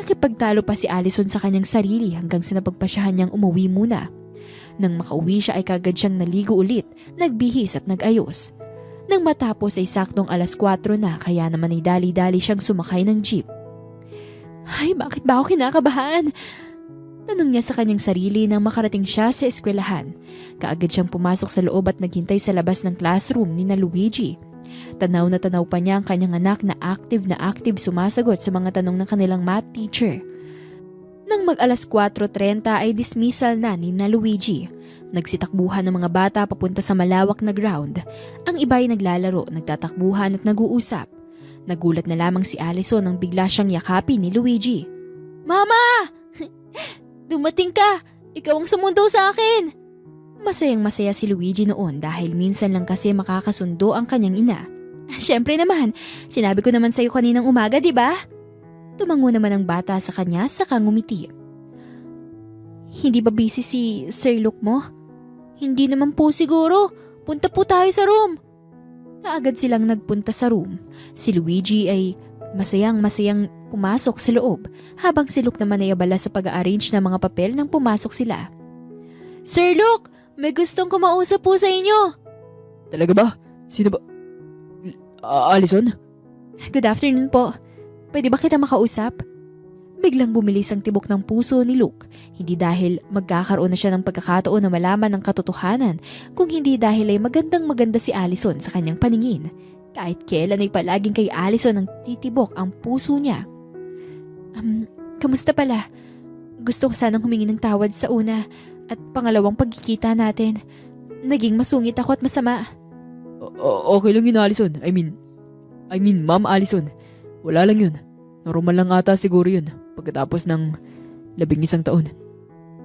Nakipagtalo pa si Allison sa kanyang sarili hanggang sa napagpasyahan niyang umuwi muna. Nang makauwi siya ay kagad siyang naligo ulit, nagbihis at nag-ayos. Nang matapos ay saktong alas 4 na kaya naman ay dali-dali siyang sumakay ng jeep. Ay, bakit ba ako kinakabahan? Tanong niya sa kanyang sarili nang makarating siya sa eskwelahan. Kaagad siyang pumasok sa loob at naghintay sa labas ng classroom ni na Luigi. Tanaw na tanaw pa niya ang kanyang anak na active sumasagot sa mga tanong ng kanilang math teacher. Nang mag-alas 4:30 ay dismissal na ni na Luigi. Nagsitakbuhan ng mga bata papunta sa malawak na ground. Ang iba ay naglalaro, nagtatakbuhan at nag-uusap. Nagulat na lamang si Allison nang bigla siyang yakapin ni Luigi. Mama! Dumating ka! Ikaw ang sumundo sa akin! Masayang masaya si Luigi noon dahil minsan lang kasi makakasundo ang kanyang ina. Siyempre naman, sinabi ko naman sa'yo kaninang umaga, di ba? Tumango naman ang bata sa kanya saka ngumiti. Hindi ba busy si Sir Luke mo? Hindi naman po siguro. Punta po tayo sa room. Kaagad silang nagpunta sa room. Si Luigi ay masayang pumasok sa loob habang si Luke naman ay abala sa pag-arrange ng mga papel nang pumasok sila. Sir Luke, may gustong kumausap po sa inyo. Talaga ba? Sino ba? Allison? Good afternoon po. Pwede ba kita makausap? Biglang bumilis ang tibok ng puso ni Luke. Hindi dahil magkakaroon na siya ng pagkakataon na malaman ang katotohanan, kung hindi dahil ay magandang-maganda si Allison sa kanyang paningin. Kahit kailan ay palaging kay Allison ang titibok ang puso niya. Kamusta pala? Gusto ko sanang humingi ng tawad sa una at pangalawang pagkikita natin. Naging masungit ako at masama. Okay lang yun, Allison. I mean, Ma'am Allison. Wala lang yun. Normal lang ata siguro yun pagkatapos ng 11 taon.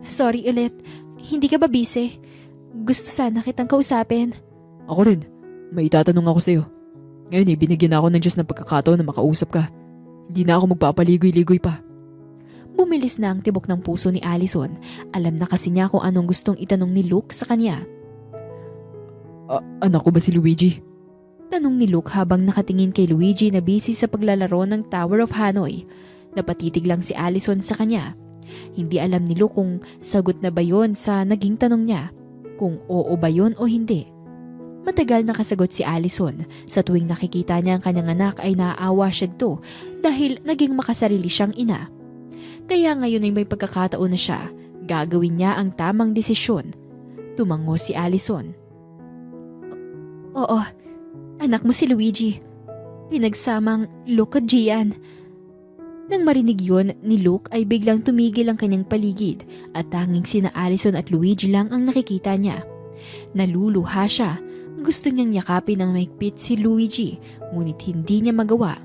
Sorry ulit. Hindi ka ba busy? Gusto sana kitang kausapin. Ako rin. May itatanong ako sa'yo. Ngayon binigyan ako ng Diyos ng pagkakataon na makausap ka. Hindi na ako magpapaligoy-ligoy pa. Bumilis na ang tibok ng puso ni Allison. Alam na kasi niya kung anong gustong itanong ni Luke sa kanya. Anak ko ba si Luigi? Tanong ni Luke habang nakatingin kay Luigi na busy sa paglalaro ng Tower of Hanoi. Napatitig lang si Allison sa kanya. Hindi alam ni Luke kung sagot na ba yon sa naging tanong niya, kung oo ba yon o hindi. Matagal nakasagot si Allison. Sa tuwing nakikita niya ang kanyang anak ay naaawa siya dito dahil naging makasarili siyang ina. Kaya ngayon ay may pagkakataon na siya. Gagawin niya ang tamang desisyon. Tumango si Allison. Oo, anak mo si Luigi. Pinagsamang Luke at Gian. Nang marinig yun ni Luke ay biglang tumigil ang kanyang paligid at tanging sina Allison at Luigi lang ang nakikita niya. Naluluha siya. Gusto niyang yakapin ng mahigpit si Luigi, ngunit hindi niya magawa.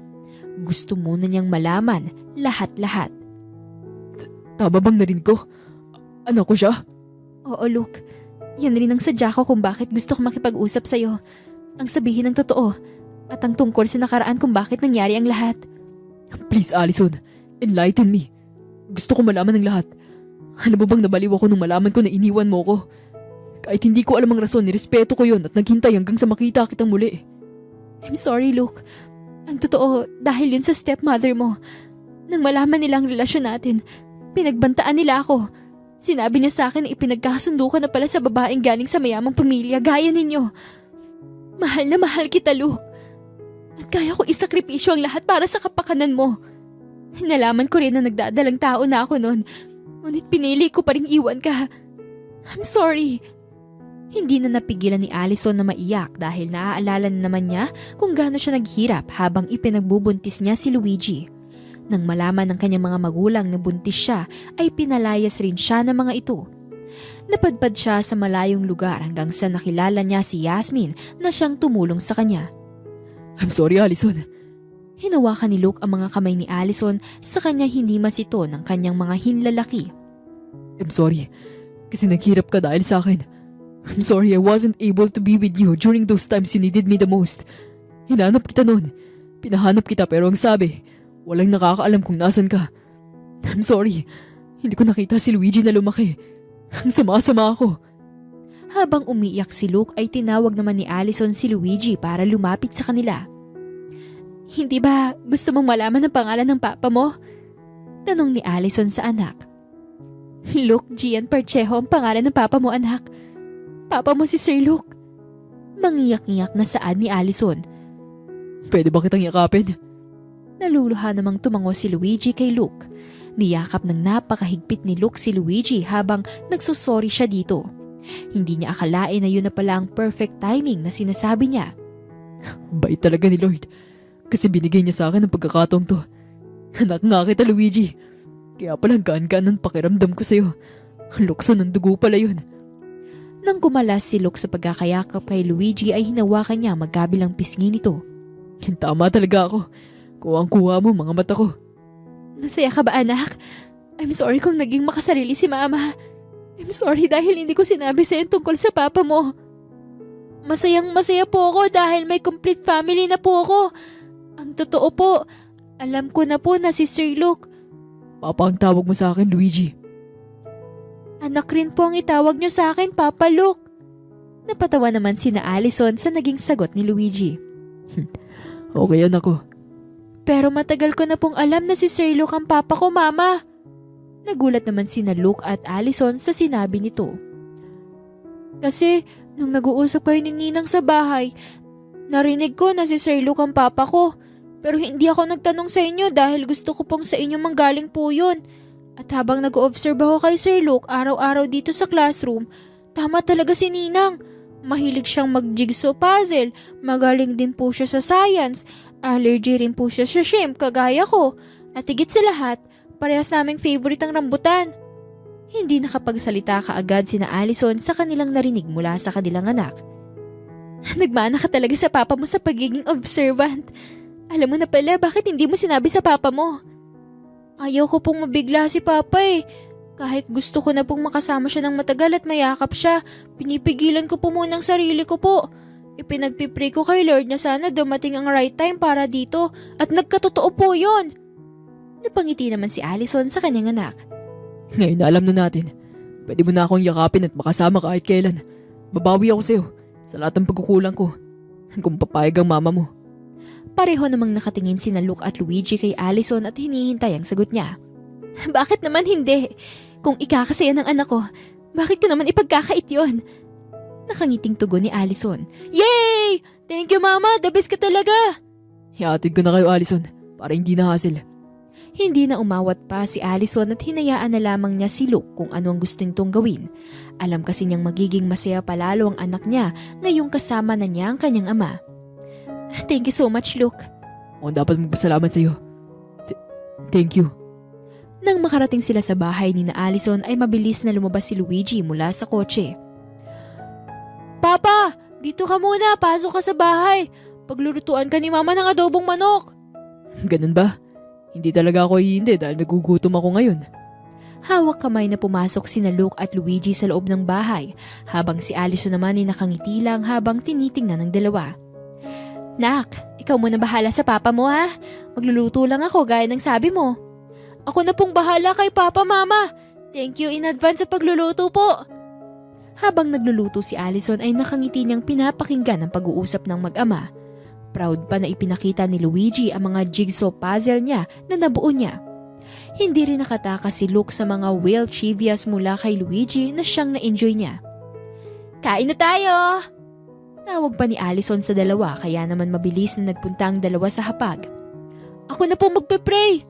Gusto muna niyang malaman lahat-lahat. Tama bang narinig ko? Anak ko siya? Oo, Luke. Yan rin ang sadya ko kung bakit gusto ko makipag-usap sa'yo. Ang sabihin ng totoo at ang tungkol sa nakaraan kung bakit nangyari ang lahat. Please, Allison, enlighten me. Gusto ko malaman ng lahat. Ano ba bang nabaliw ako nung malaman ko na iniwan mo ko? Kahit hindi ko alam ang rason, nirespeto ko yon at naghintay hanggang sa makita kitang muli. I'm sorry, Luke. Ang totoo, dahil yun sa stepmother mo. Nang malaman nila ang relasyon natin, pinagbantaan nila ako. Sinabi niya sa akin na ipinagkasundo ka na pala sa babaeng galing sa mayamang pamilya gaya ninyo. Mahal na mahal kita, Luke. At kaya ko isakripisyo ang lahat para sa kapakanan mo. Nalaman ko rin na nagdadalang tao na ako noon. Ngunit pinili ko pa rin iwan ka. I'm sorry. Hindi na napigilan ni Allison na maiyak dahil naaalala na naman niya kung gaano siya naghirap habang ipinagbubuntis niya si Luigi. Nang malaman ng kanyang mga magulang na buntis siya ay pinalayas rin siya ng mga ito. Napadpad siya sa malayong lugar hanggang sa nakilala niya si Yasmin na siyang tumulong sa kanya. I'm sorry, Allison. Hinawakan ni Luke ang mga kamay ni Allison sa kanya hindi masito ng kanyang mga hinlalaki. I'm sorry, kasi naghirap ka dahil sa akin. I'm sorry I wasn't able to be with you during those times you needed me the most. Hinanap kita noon. Pinahanap kita pero ang sabi, walang nakakaalam kung nasan ka. I'm sorry, hindi ko nakita si Luigi na lumaki. Ang sama-sama ako. Habang umiiyak si Luke ay tinawag naman ni Allison si Luigi para lumapit sa kanila. Hindi ba gusto mong malaman ang pangalan ng papa mo? Tanong ni Allison sa anak. Luke Gian Parchejo ang pangalan ng papa mo, anak. Papa mo si Sir Luke. Mangiyak-iyak na saad ni Allison. Pwede ba kitang yakapin? Naluluha namang tumango si Luigi kay Luke. Niyakap ng napakahigpit ni Luke si Luigi habang nagsusorry siya dito. Hindi niya akalain na yun na pala ang perfect timing na sinasabi niya. Bait talaga ni Lord. Kasi binigay niya sa akin ang pagkakataong to. Anak nga kita, Luigi. Kaya pala gaan-gaan ang pakiramdam ko sa'yo. Lukso ng dugo pala yun. Nang gumalas si Luke sa pagkakayakap kay Luigi ay hinawakan niya magkabilang pisngi nito. Tama talaga ako. Kuwang-kuha mo mga mata ko. Masaya ka ba, anak? I'm sorry kung naging makasarili si mama. I'm sorry dahil hindi ko sinabi sa'yo tungkol sa papa mo. Masayang-masaya po ako dahil may complete family na po ako. Ang totoo po, alam ko na po na si Sir Luke. Papa ang tawag mo sa akin, Luigi. Anak rin po ang itawag niyo sa akin, Papa Luke. Napatawa naman sina Allison sa naging sagot ni Luigi. Okay, anak ko. Pero matagal ko na pong alam na si Sir Luke ang papa ko, Mama. Nagulat naman sina Luke at Allison sa sinabi nito. Kasi nung nag-uusap kayo ni Ninang sa bahay, narinig ko na si Sir Luke ang papa ko. Pero hindi ako nagtanong sa inyo dahil gusto ko pong sa inyo manggaling po yun. At habang nag-observe ako kay Sir Luke araw-araw dito sa classroom, tama talaga si Ninang. Mahilig siyang mag-jigsaw puzzle, magaling din po siya sa science, allergy rin po siya sa shrimp kagaya ko. At higit sa lahat, parehas naming favorite ang rambutan. Hindi nakapagsalita kaagad sina Allison sa kanilang narinig mula sa kanilang anak. Nagmana ka talaga sa papa mo sa pagiging observant. Alam mo na pala bakit hindi mo sinabi sa papa mo. Ayaw ko pong mabigla si Papa eh. Kahit gusto ko na pong makasama siya ng matagal at mayakap siya, pinipigilan ko po muna ang sarili ko po. Ipinagpipray ko kay Lord na sana dumating ang right time para dito at nagkatotoo po yun. Napangiti naman si Allison sa kanyang anak. Ngayon na alam na natin. Pwede mo na akong yakapin at makasama kahit kailan. Babawi ako sa'yo sa lahat ng pagkukulang ko. Kung papayag ang mama mo. Pareho namang nakatingin sina Luke at Luigi kay Allison at hinihintay ang sagot niya. Bakit naman hindi? Kung ikakasaya ng anak ko, bakit ko naman ipagkakait yun? Nakangiting tugon ni Allison. Yay! Thank you mama, the best ka talaga! Hiatid ko na kayo, Allison, para hindi na hassle. Hindi na umawat pa si Allison at hinayaan na lamang niya si Luke kung ano ang gusto nitong gawin. Alam kasi niyang magiging masaya palalo ang anak niya ngayong kasama na niya ang kanyang ama. Thank you so much, Luke. Ako dapat magpasalamat sa iyo. Thank you. Nang makarating sila sa bahay ni na Allison ay mabilis na lumabas si Luigi mula sa kotse. Papa, dito ka muna, pasok ka sa bahay. Paglulutuan ka ni mama ng adobong manok. Ganun ba? Hindi talaga ako hindi dahil nagugutom ako ngayon. Hawak kamay na pumasok sina Luke at Luigi sa loob ng bahay habang si Allison naman ay nakangiti lang habang tinitingnan ng dalawa. Nak, ikaw muna bahala sa papa mo ha. Magluluto lang ako gaya ng sabi mo. Ako na pong bahala kay papa mama. Thank you in advance sa pagluluto po. Habang nagluluto si Allison ay nakangiti niyang pinapakinggan ang pag-uusap ng mag-ama. Proud pa na ipinakita ni Luigi ang mga jigsaw puzzle niya na nabuo niya. Hindi rin nakatakas si Luke sa mga whale trivias mula kay Luigi na siyang na-enjoy niya. Kain na tayo! Tawag pa ni Allison sa dalawa kaya naman mabilis na nagpunta ang dalawa sa hapag. Ako na po magpe-pray!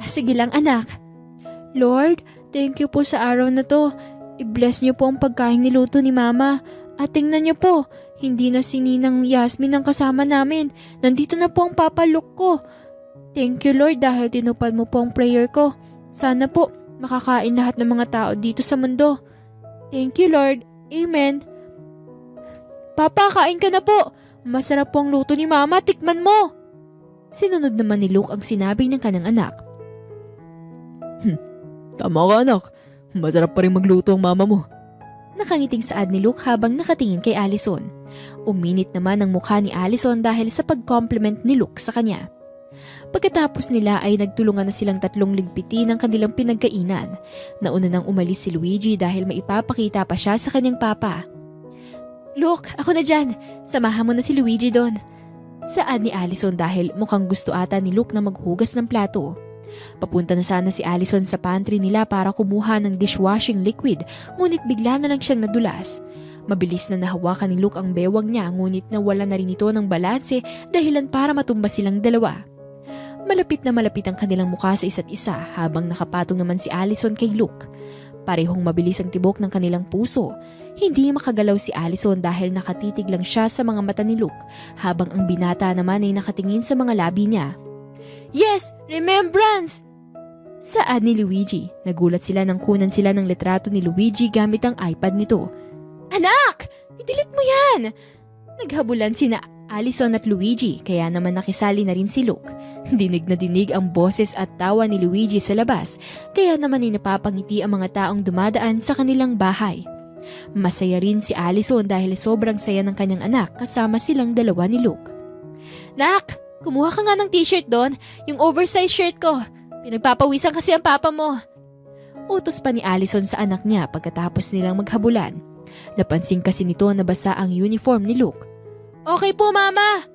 Sige lang anak. Lord, thank you po sa araw na to. I-bless niyo po ang pagkain niluto ni Mama. At tingnan niyo po, hindi na si Ninang Yasmin ang kasama namin. Nandito na po ang Papa Luke ko. Thank you Lord dahil tinupad mo po ang prayer ko. Sana po makakain lahat ng mga tao dito sa mundo. Thank you Lord. Amen. Papa, kain ka na po. Masarap po ang luto ni Mama, tikman mo. Sinunod naman ni Luke ang sinabi ng kanyang anak. Tama ka anak. Masarap pa rin magluto ang mama mo. Nakangiting saad ni Luke habang nakatingin kay Allison. Uminit naman ang mukha ni Allison dahil sa pag-compliment ni Luke sa kanya. Pagkatapos nila ay nagtulungan na silang tatlong ligpitin ang kanilang pinagkainan. Nauna nang umalis si Luigi dahil maipapakita pa siya sa kanyang papa. Luke, ako na dyan. Samahan mo na si Luigi doon. Saad ni Allison dahil mukhang gusto ata ni Luke na maghugas ng plato. Papunta na sana si Allison sa pantry nila para kumuha ng dishwashing liquid ngunit bigla na lang siyang nadulas. Mabilis na nahawakan ni Luke ang bewang niya ngunit nawala na rin ito ng balanse dahilan para matumba silang dalawa. Malapit na malapit ang kanilang mukha sa isa't isa habang nakapatong naman si Allison kay Luke. Parehong mabilis ang tibok ng kanilang puso. Hindi makagalaw si Allison dahil nakatitig lang siya sa mga mata ni Luke habang ang binata naman ay nakatingin sa mga labi niya. Yes! Remembrance! Saad ni Luigi. Nagulat sila nang kunan sila ng litrato ni Luigi gamit ang iPad nito. Anak! I-delete mo yan! Naghabulan sina Allison at Luigi kaya naman nakisali na rin si Luke. Dinig na dinig ang boses at tawa ni Luigi sa labas kaya naman ay napapangiti ang mga taong dumadaan sa kanilang bahay. Masaya rin si Allison dahil sobrang saya ng kanyang anak kasama silang dalawa ni Luke. Nak! Kumuha ka nga ng t-shirt doon, yung oversized shirt ko. Pinagpapawisan kasi ang papa mo. Utos pa ni Allison sa anak niya pagkatapos nilang maghabulan. Napansin kasi nito na basa ang uniform ni Luke. Okay po, Mama!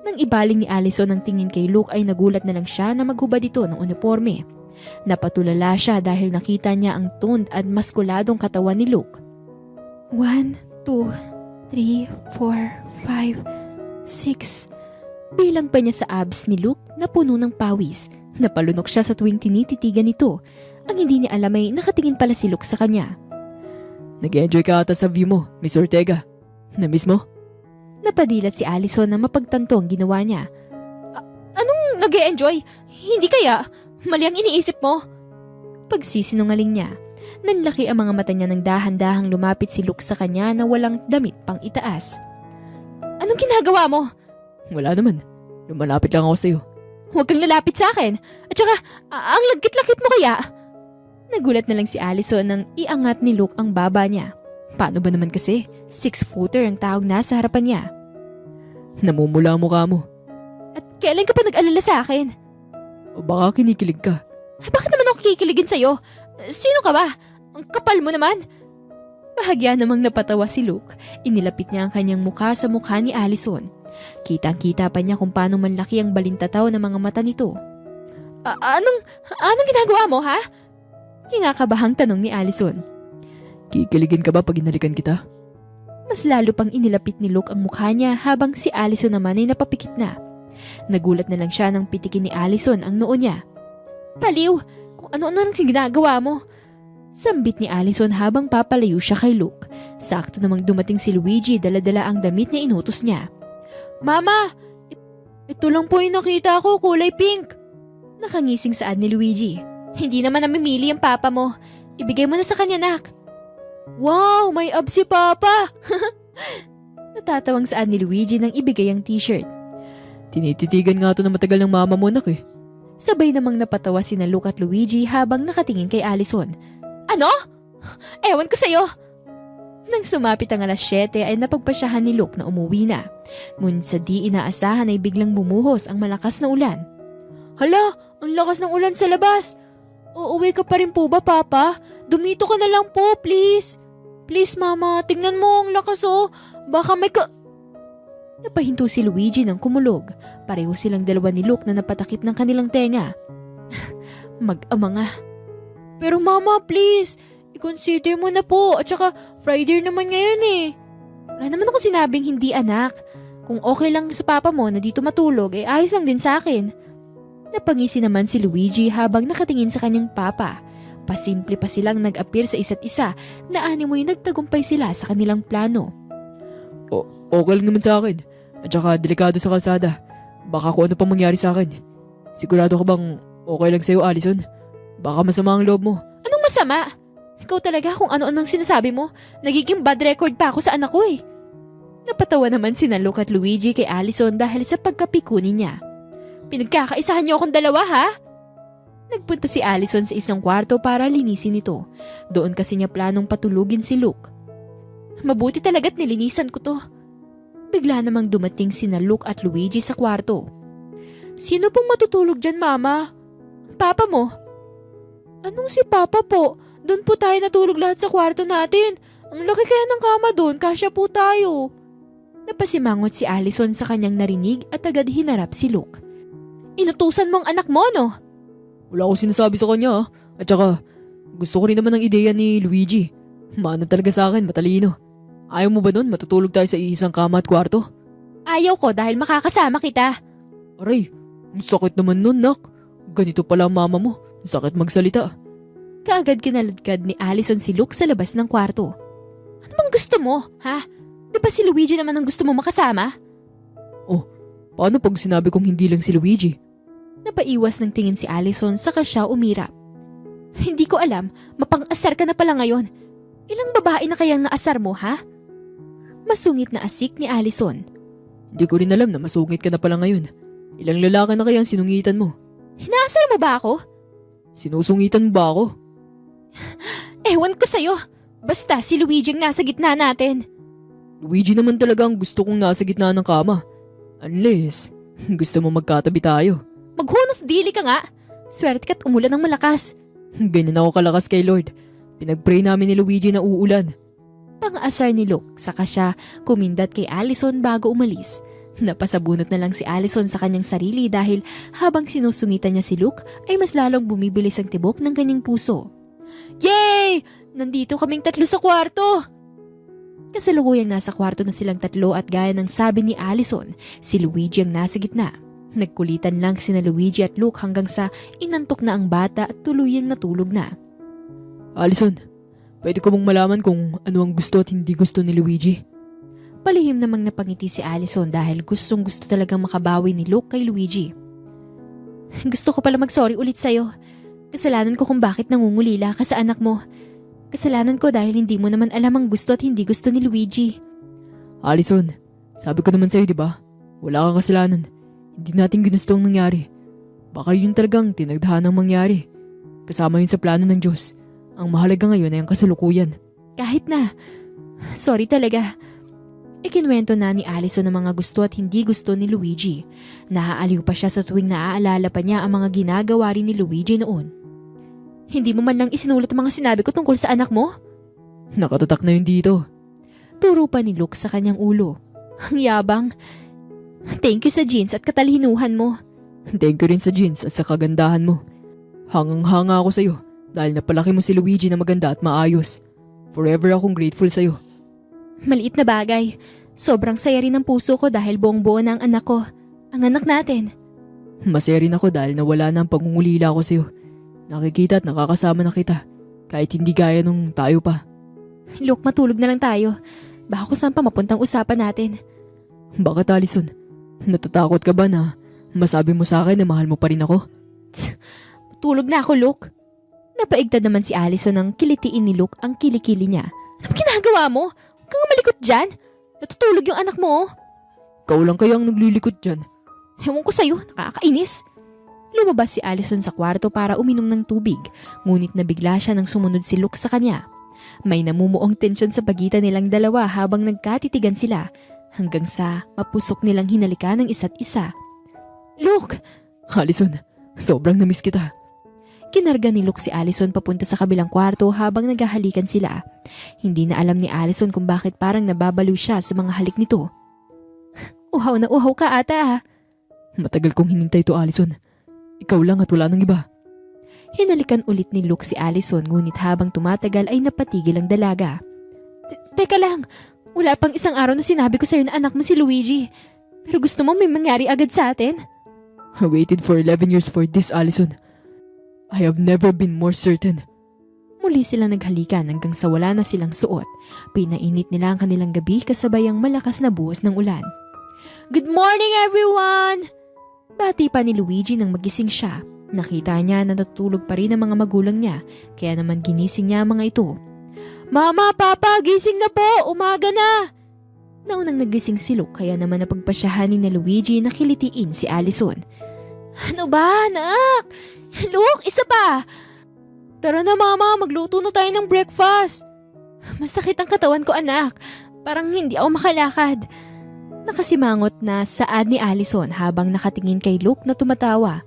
Nang ibaling ni Allison ang tingin kay Luke ay nagulat na lang siya na maghubad ito ng uniforme. Napatulala siya dahil nakita niya ang toned at maskuladong katawan ni Luke. 1, 2, 3, 4, 5, 6... Bilang pa niya sa abs ni Luke na puno ng pawis. Napalunok siya sa tuwing tinititigan nito. Ang hindi niya alam ay nakatingin pala si Luke sa kanya. Nag-enjoy ka ata sa view mo, Miss Ortega. Na-miss mo? Napadilat si Allison na mapagtanto ang ginawa niya. Anong nag-enjoy? Hindi kaya? Mali ang iniisip mo? Pagsisinungaling niya. Nanlaki ang mga mata niya nang dahan-dahang lumapit si Luke sa kanya na walang damit pang itaas. Anong ginagawa mo? Wala naman. Lumalapit lang ako sa'yo. Huwag kang lalapit sa akin. At saka, ang lagkit-lakit mo kaya? Nagulat na lang si Allison nang iangat ni Luke ang baba niya. Paano ba naman kasi? 6-footer ang taong nasa harapan niya. Namumula ang mukha mo. At kailan ka pa nag-alala sa akin? O baka kinikilig ka. Ay, bakit naman ako kikiligin sa'yo? Sino ka ba? Ang kapal mo naman. Bahagya namang napatawa si Luke. Inilapit niya ang kanyang mukha sa mukha ni Allison. Kitang-kita pa niya kung paano manlaki ang balintataw ng mga mata nito. Anong ginagawa mo, ha? Kinakabahang tanong ni Allison. Kikiligin ka ba pag inalikan kita? Mas lalo pang inilapit ni Luke ang mukha niya habang si Allison naman ay napapikit na. Nagulat na lang siya nang pitikin ni Allison ang noo niya. Baliw! Kung ano-ano nang ginagawa mo. Sambit ni Allison habang papalayo siya kay Luke. Sakto namang dumating si Luigi, dala-dala ang damit na inutos niya. Mama! Ito lang po yung nakita ko, kulay pink. Nakangising saad ni Luigi. Hindi naman namimili ang papa mo. Ibigay mo na sa kanya, nak. Wow, may abs si papa! Natatawang saad ni Luigi nang ibigay ang t-shirt. Tinititigan nga to na matagal ng mama mo, nak eh. Sabay namang napatawa sina Luke at Luigi habang nakatingin kay Allison. Ano? Ewan ko sa'yo! Nang sumapit ang alas 7 ay napagpasyahan ni Luke na umuwi na. Ngunit sa di inaasahan ay biglang bumuhos ang malakas na ulan. Hala, ang lakas ng ulan sa labas! Uuwi ka pa rin po ba, Papa? Dumito ka na lang po, please! Please, Mama, tingnan mo ang lakas oh! Baka may Napahinto si Luigi nang kumulog. Pareho silang dalawa ni Luke na napatakip ng kanilang tenga. Mag-ama nga. Pero Mama, please, i-consider mo na po at saka Friday naman ngayon eh. Wala naman ako sinabing hindi anak. Kung okay lang sa papa mo na dito matulog, eh ayos lang din sa akin. Napangisi naman si Luigi habang nakatingin sa kanyang papa. Pasimple pa silang nag-appear sa isa't isa na animoy nagtagumpay sila sa kanilang plano. Okay lang naman sa akin. At saka delikado sa kalsada. Baka kung ano pang mangyari sa akin. Sigurado ka bang okay lang sa'yo, Allison? Baka masama ang loob mo. Anong masama? Ikaw talaga kung ano-anong sinasabi mo. Nagiging bad record pa ako sa anak ko eh. Napatawa naman sina Luke at Luigi kay Allison dahil sa pagkapikunin niya. Pinagkakaisahan niyo akong dalawa, ha? Nagpunta si Allison sa isang kwarto para linisin ito. Doon kasi niya planong patulugin si Luke. Mabuti talaga't nilinisan ko to. Bigla namang dumating sina Luke at Luigi sa kwarto. Sino pong matutulog dyan, Mama? Papa mo? Anong si Papa po? Doon po tayo natulog lahat sa kwarto natin. Ang laki kaya ng kama doon, kasya po tayo. Napasimangot si Allison sa kanyang narinig at agad hinarap si Luke. Inutusan mo ang anak mo, no? Wala akong sinasabi sa kanya, ha? At saka, gusto ko rin naman ng ideya ni Luigi. Mana talaga sa akin, matalino. Ayaw mo ba nun matutulog tayo sa iisang kama at kwarto? Ayaw ko dahil makakasama kita. Aray, ang sakit naman nun, nak. Ganito pala ang mama mo. Sakit magsalita. Kaagad kinaladkad ni Allison si Luke sa labas ng kwarto. Ano bang gusto mo, ha? Di ba si Luigi naman ang gusto mo makasama? Oh, paano pag sinabi kong hindi lang si Luigi? Napaiwas ng tingin si Allison saka siya umirap. Hindi ko alam, mapang-asar ka na pala ngayon. Ilang babae na kayang naasar mo, ha? Masungit na asik ni Allison. Hindi ko rin alam na masungit ka na pala ngayon. Ilang lalaki na kayang sinungitan mo? Hinaasar mo ba ako? Sinusungitan mo ba ako? Ewan ko sa'yo. Basta si Luigi ang nasa gitna natin. Luigi naman talaga ang gusto kong nasa gitna ng kama. Unless, gusto mo magkatabi tayo. Maghunos dili ka nga. Swerte ka't umulan ng malakas. Ganyan ako kalakas kay Lord. Pinag-pray namin ni Luigi na uulan. Pang-asar ni Luke, saka siya kumindat kay Allison bago umalis. Napasabunot na lang si Allison sa kanyang sarili dahil habang sinusungitan niya si Luke ay mas lalong bumibilis ang tibok ng kanyang puso. Yay! Nandito kaming tatlo sa kwarto! Kasalukuyang nasa kwarto na silang tatlo at gaya ng sabi ni Allison, si Luigi ang nasa gitna. Nagkulitan lang sina Luigi at Luke hanggang sa inantok na ang bata at tuluyang natulog na. Allison, pwede ko mong malaman kung ano ang gusto at hindi gusto ni Luigi? Palihim namang napangiti si Allison dahil gustong gusto talagang makabawi ni Luke kay Luigi. Gusto ko pala mag-sorry ulit sa'yo. Kasalanan ko kung bakit nangungulila ka sa anak mo. Kasalanan ko dahil hindi mo naman alam ang gusto at hindi gusto ni Luigi. Allison, sabi ko naman sa'yo, di ba? Wala kang kasalanan. Hindi natin ginusto ang nangyari. Baka yun talagang tinagdahan ng mangyari. Kasama yun sa plano ng Diyos. Ang mahalaga ngayon ay ang kasalukuyan. Kahit na. Sorry talaga. Ikinwento na ni Allison ang mga gusto at hindi gusto ni Luigi. Naaaliw pa siya sa tuwing naaalala pa niya ang mga ginagawa rin ni Luigi noon. Hindi mo man lang isinulat ang mga sinabi ko tungkol sa anak mo? Nakatatak na yun dito. Turo pa ni Luke sa kanyang ulo. Ang yabang. Thank you sa jeans at katalinuhan mo. Thank you rin sa jeans at sa kagandahan mo. Hangang-hanga ako sa'yo dahil napalaki mo si Luigi na maganda at maayos. Forever akong grateful sa'yo. Maliit na bagay. Sobrang saya rin ng puso ko dahil buong-buo na ang anak ko. Ang anak natin. Masaya rin ako dahil nawala na ang pangungulila ko sa'yo. Nakikita at nakakasama na kita kahit hindi gaya nung tayo pa. Luke, matulog na lang tayo. Baka kung saan pa mapuntang usapan natin. Bakit, Allison? Natatakot ka ba na masabi mo sa akin na mahal mo pa rin ako? Tulog na ako, Luke. Napaigtad naman si Allison nang kilitiin ni Luke ang kilikili niya. Anong ginagawa mo? Huwag kang malikot dyan. Natutulog yung anak mo. Ikaw lang kaya ang naglilikot dyan. Ewan ko sa'yo, nakakainis. Lumabas si Allison sa kwarto para uminom ng tubig, ngunit nabigla siya nang sumunod si Luke sa kanya. May namumuong tensyon sa pagitan nilang dalawa habang nagkatitigan sila, hanggang sa mapusok nilang hinalikan ng isa't isa. Luke! Allison, sobrang namiss kita. Kinarga ni Luke si Allison papunta sa kabilang kwarto habang naghahalikan sila. Hindi na alam ni Allison kung bakit parang nababaliw siya sa mga halik nito. Uhaw na uhaw ka ata ha. Matagal kong hinintay to, Allison. Ikaw lang at wala nang iba. Hinalikan ulit ni Luke si Allison ngunit habang tumatagal ay napatigil ang dalaga. Teka lang, wala pang isang araw na sinabi ko sa'yo na anak mo si Luigi. Pero gusto mo may mangyari agad sa atin? I waited for 11 years for this, Allison. I have never been more certain. Muli silang naghalikan hanggang sa wala na silang suot. Pinainit nila ang kanilang gabi kasabay ang malakas na buhos ng ulan. Good morning, everyone! Bati pa ni Luigi nang magising siya. Nakita niya na natutulog pa rin ang mga magulang niya, kaya naman ginising niya ang mga ito. Mama, Papa, gising na po! Umaga na! Naunang nagising si Luke, kaya naman napagpasyahan ni Luigi na kilitiin si Allison. Ano ba, anak? Luke, isa pa! Tara na, Mama, magluto na tayo ng breakfast. Masakit ang katawan ko, anak. Parang hindi ako makalakad. Nakasimangot na saad ni Allison habang nakatingin kay Luke na tumatawa.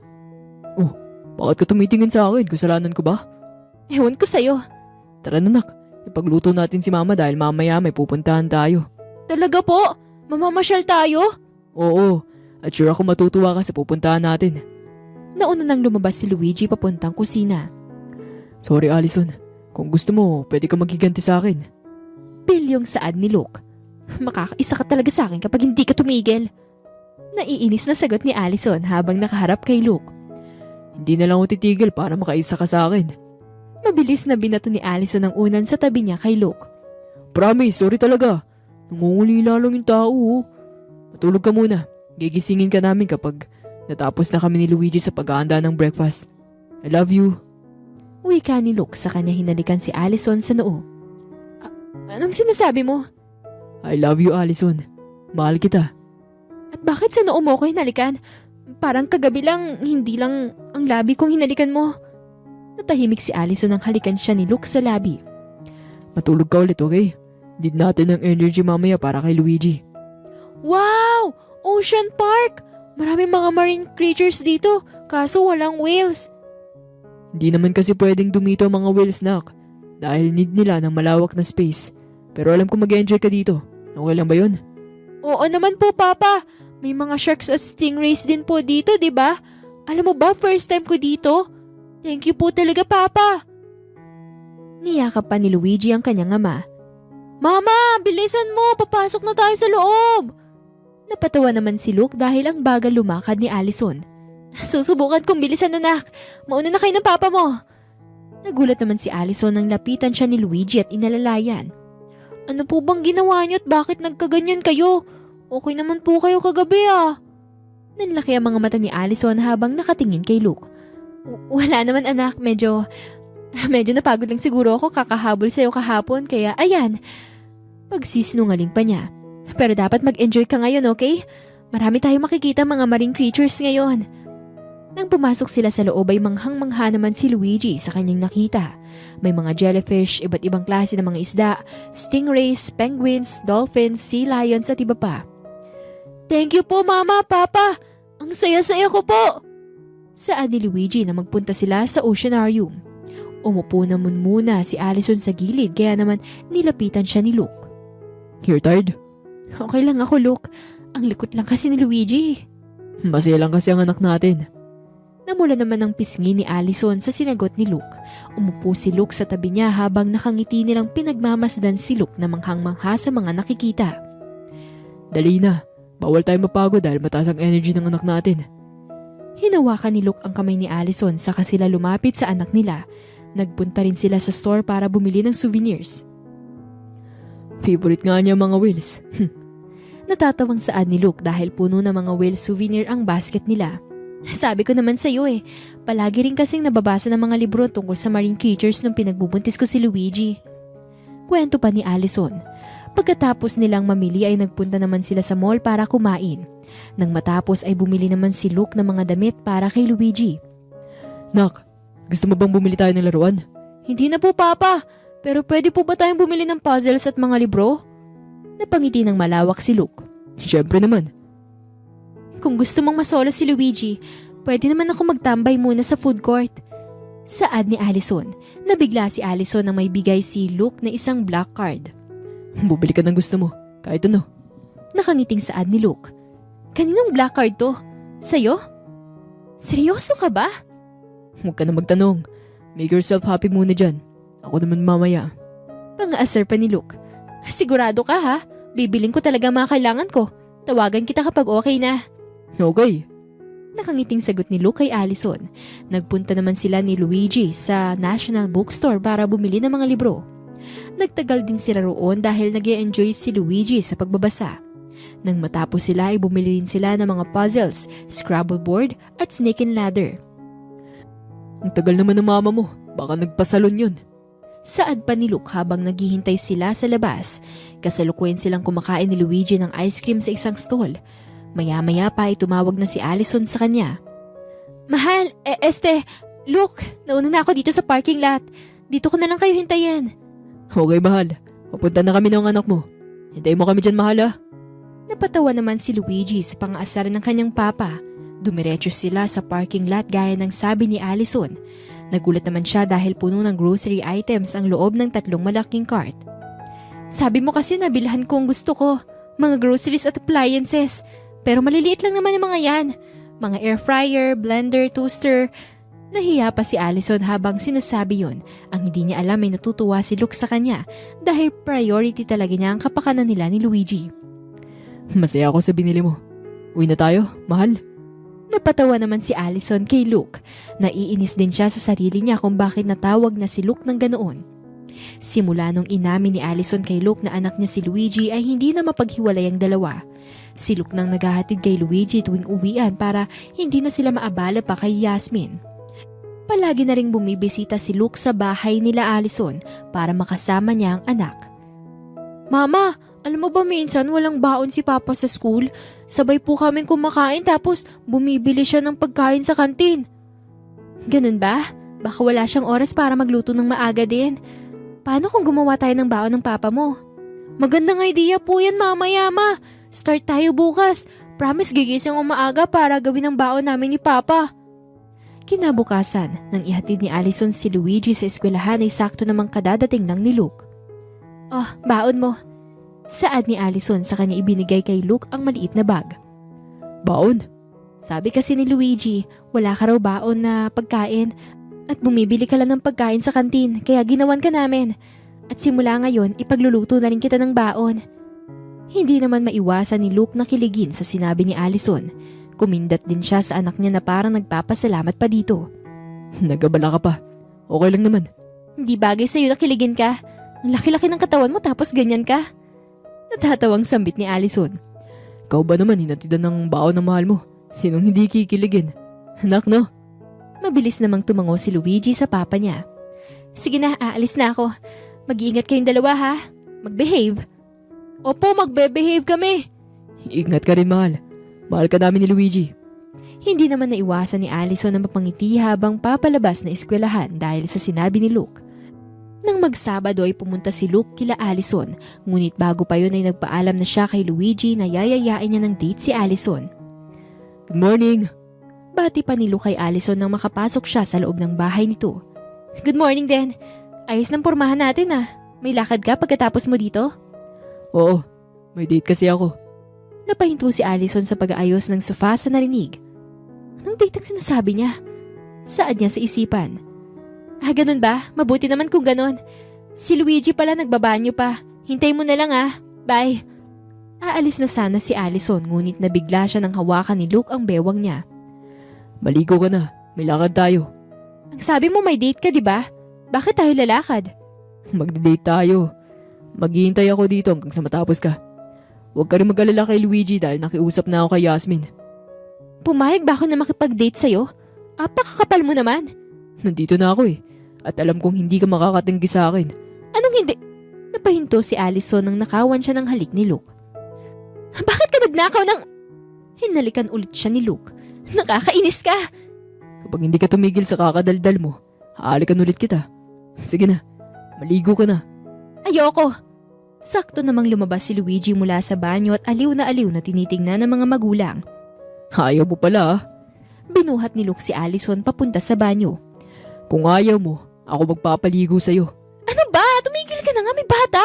Oh, bakit ka tumitingin sa akin? Kasalanan ko ba? Ewan ko sa'yo. Tara na, nak. Ipagluto natin si Mama dahil mamaya may pupuntahan tayo. Talaga po? Mamamasyal tayo? Oo, at sure ako matutuwa ka sa pupuntahan natin. Nauna nang lumabas si Luigi papuntang kusina. Sorry, Allison. Kung gusto mo, pwede ka maghiganti sa akin. Pilyong saad ni Luke. Makakaisa ka talaga sa akin kapag hindi ka tumigil. Naiinis na sagot ni Allison habang nakaharap kay Luke. Hindi na lang ako titigil para makaisa ka sa akin. Mabilis na binato ni Allison ang unan sa tabi niya kay Luke. Promise, sorry talaga. Nangungulila lang yung tao. Matulog ka muna. Gigisingin ka namin kapag natapos na kami ni Luigi sa paghahanda ng breakfast. I love you. Wika ni Luke sa kanya hinalikan si Allison sa noo. Anong sinasabi mo? I love you, Allison. Mahal kita. At bakit sa noo mo ko hinalikan? Parang kagabi lang, hindi lang ang labi kong hinalikan mo. Natahimik si Allison nang halikan siya ni Luke sa labi. Matulog ka ulit, okay? Need natin ng energy mamaya para kay Luigi. Wow! Ocean Park! Maraming mga marine creatures dito, kaso walang whales. Hindi naman kasi pwedeng dumito ang mga whales, nak. Dahil need nila ng malawak na space. Pero alam ko mag-enjoy ka dito. Okay lang ba yun? Oo naman po, Papa. May mga sharks at stingrays din po dito, di ba? Alam mo ba, first time ko dito? Thank you po talaga, Papa. Niyakap pa ni Luigi ang kanyang ama. Mama, bilisan mo! Papasok na tayo sa loob! Napatawa naman si Luke dahil ang bagal lumakad ni Allison. Susubukan kong bilisan, anak. Mauna na kayo ng papa mo. Nagulat naman si Allison nang lapitan siya ni Luigi at inalalayan. Ano po bang ginawa niyo at bakit nagkaganyan kayo? Okay naman po kayo kagabi ah. Nanlaki ang mga mata ni Allison habang nakatingin kay Luke. Wala naman anak, medyo napagod lang siguro ako kakahabol sa'yo kahapon kaya ayan. Pagsisinungaling pa niya. Pero dapat mag-enjoy ka ngayon, okay? Marami tayong makikita mga marine creatures ngayon. Nang pumasok sila sa loob ay manghang-mangha naman si Luigi sa kanyang nakita. May mga jellyfish, iba't ibang klase ng mga isda, stingrays, penguins, dolphins, sea lions at iba pa. Thank you po, Mama, Papa! Ang saya-saya ko po! Saad ni Luigi na magpunta sila sa oceanarium. Umupo naman muna si Allison sa gilid kaya naman nilapitan siya ni Luke. You're tired? Okay lang ako, Luke. Ang likot lang kasi ni Luigi. Masaya lang kasi ang anak natin. Namula naman ang pisngi ni Allison sa sinagot ni Luke. Umupo si Luke sa tabi niya habang nakangiti nilang pinagmamasdan si Luke na manghang-mangha sa mga nakikita. Dali na. Bawal tayo mapagod dahil mataas ang energy ng anak natin. Hinawakan ni Luke ang kamay ni Allison saka sila lumapit sa anak nila. Nagpunta rin sila sa store para bumili ng souvenirs. Favorite nga niya mga wheels. Natatawang saad ni Luke dahil puno ng mga whale souvenir ang basket nila. Sabi ko naman sa'yo palagi rin kasing nababasa ng mga libro tungkol sa marine creatures nung pinagbubuntis ko si Luigi. Kwento pa ni Allison. Pagkatapos nilang mamili ay nagpunta naman sila sa mall para kumain. Nang matapos ay bumili naman si Luke ng mga damit para kay Luigi. Nak, gusto mo bang bumili tayo ng laruan? Hindi na po, Papa. Pero pwede po ba tayong bumili ng puzzles at mga libro? Napangiti ng malawak si Luke. Siyempre naman. Kung gusto mong masolo si Luigi, pwede naman ako magtambay muna sa food court. Saad ni Allison. Nabigla si Allison nang may bigay si Luke na isang black card. Bubili ka ng gusto mo, kahit ano. Nakangiting saad ni Luke. Kaninong black card to? Sa'yo? Seryoso ka ba? Huwag ka na magtanong. Make yourself happy muna dyan. Ako naman mamaya. Pang-aasar pa ni Luke. Sigurado ka ha? Bibiling ko talaga mga kailangan ko. Tawagan kita kapag okay na. Okay. Nakangiting sagot ni Luke kay Allison. Nagpunta naman sila ni Luigi sa National Bookstore para bumili ng mga libro. Nagtagal din sila roon dahil nag-e-enjoy si Luigi sa pagbabasa. Nang matapos sila ay bumili rin sila ng mga puzzles, Scrabble board at snake and ladder. Ang tagal naman ng mama mo. Baka nagpasalon yun. Saad pa ni Luke habang naghihintay sila sa labas. Kasalukuyan silang kumakain ni Luigi ng ice cream sa isang stall. Maya-maya pa ay tumawag na si Allison sa kanya. Mahal, Luke, nauna na ako dito sa parking lot. Dito ko na lang kayo hintayin. Okay, mahal. Papunta na kami ng anak mo. Hintayin mo kami dyan, mahal. Napatawa naman si Luigi sa pang-aasar ng kanyang papa. Dumiretso sila sa parking lot gaya ng sabi ni Allison. Nagulat naman siya dahil puno ng grocery items ang loob ng 3 malaking cart. Sabi mo kasi nabilhan ko ang gusto ko. Mga groceries at appliances. Pero maliliit lang naman yung mga yan. Mga air fryer, blender, toaster. Nahiya pa si Allison habang sinasabi yon. Ang hindi niya alam ay natutuwa si Luke sa kanya dahil priority talaga niya ang kapakanan nila ni Luigi. Masaya ako sa binili mo. Uwi na tayo, mahal. Napatawa naman si Allison kay Luke. Naiinis din siya sa sarili niya kung bakit natawag na si Luke ng ganoon. Simula nung inamin ni Allison kay Luke na anak niya si Luigi ay hindi na mapaghiwalay ang dalawa. Si Luke nang naghahatid kay Luigi tuwing uwian para hindi na sila maabala pa kay Yasmin. Palagi na ring bumibisita si Luke sa bahay nila Allison para makasama niya ang anak. Mama, alam mo ba minsan walang baon si Papa sa school? Sabay po kaming kumakain tapos bumibili siya ng pagkain sa kantin. Ganun ba? Baka wala siyang oras para magluto ng maaga din. Paano kung gumawa tayo ng baon ng Papa mo? Magandang idea po yan, mamaya ma. Start tayo bukas. Promise gigising ang maaga para gawin ang baon namin ni Papa. Kinabukasan, nang ihatid ni Allison si Luigi sa eskwelahan ay sakto namang kadadating lang ni Luke. Oh, baon mo. Saad ni Allison sa kanya ibinigay kay Luke ang maliit na bag. Baon? Sabi kasi ni Luigi, wala ka raw baon na pagkain at bumibili ka lang ng pagkain sa kantin kaya ginawan ka namin. At simula ngayon, ipagluluto na rin kita ng baon. Hindi naman maiwasan ni Luke na kiligin sa sinabi ni Allison. Kumindat din siya sa anak niya na parang nagpapasalamat pa dito. Nagabala ka pa. Okay lang naman. Hindi bagay sa'yo na kiligin ka. Ang laki-laki ng katawan mo tapos ganyan ka. Natatawang sambit ni Allison. Ikaw ba naman hinatidan ng baon ng mahal mo? Sinong hindi kikiligin? Anak, no? Mabilis namang tumango si Luigi sa papa niya. Sige na, aalis na ako. Mag-iingat kayong dalawa ha. Mag-behave. Opo, magbe-behave kami. Ingat ka rin, mahal. Mahal ka namin ni Luigi. Hindi naman naiwasan ni Allison na mapangiti habang papalabas na eskwelahan dahil sa sinabi ni Luke. Nang magsabado ay pumunta si Luke kila Allison, ngunit bago pa yun ay nagpaalam na siya kay Luigi na yayayain niya ng date si Allison. Good morning! Bati pa ni Luke kay Allison nang makapasok siya sa loob ng bahay nito. Good morning din. Ayos ng pormahan natin ah. May lakad ka pagkatapos mo dito? Oo, may date kasi ako. Napahinto si Allison sa pag-aayos ng sofa sa narinig. Anong date ang sinasabi niya? Saad niya sa isipan. Ganun ba? Mabuti naman kung ganun. Si Luigi pala nagbabanyo pa. Hintay mo na lang ah. Bye. Aalis na sana si Allison ngunit nabigla siya nang hawakan ni Luke ang bewang niya. Maligo ka na, may lakad tayo. Ang sabi mo may date ka, di ba? Bakit tayo lalakad? Magde-date tayo. Maghihintay ako dito hanggang sa matapos ka. Huwag ka rin mag-alala kay Luigi dahil nakiusap na ako kay Yasmin. Pumayag ba ako na makipag-date sa'yo? Apakakapal mo naman. Nandito na ako eh. At alam kong hindi ka makakatinggi sa akin. Anong hindi? Napahinto si Allison nang nakawan siya ng halik ni Luke. Bakit ka nagnakaw ng... Hinalikan ulit siya ni Luke. Nakakainis ka. Kapag hindi ka tumigil sa kakadaldal mo, haalikan ulit kita. Sige na, maligo ka na. Ayoko. Sakto namang lumabas si Luigi mula sa banyo at aliw na tinitingnan ng mga magulang. Ayaw mo pala ah. Binuhat ni Luke si Allison papunta sa banyo. Kung ayaw mo, ako magpapaligo sa'yo. Ano ba? Tumigil ka na nga, may bata.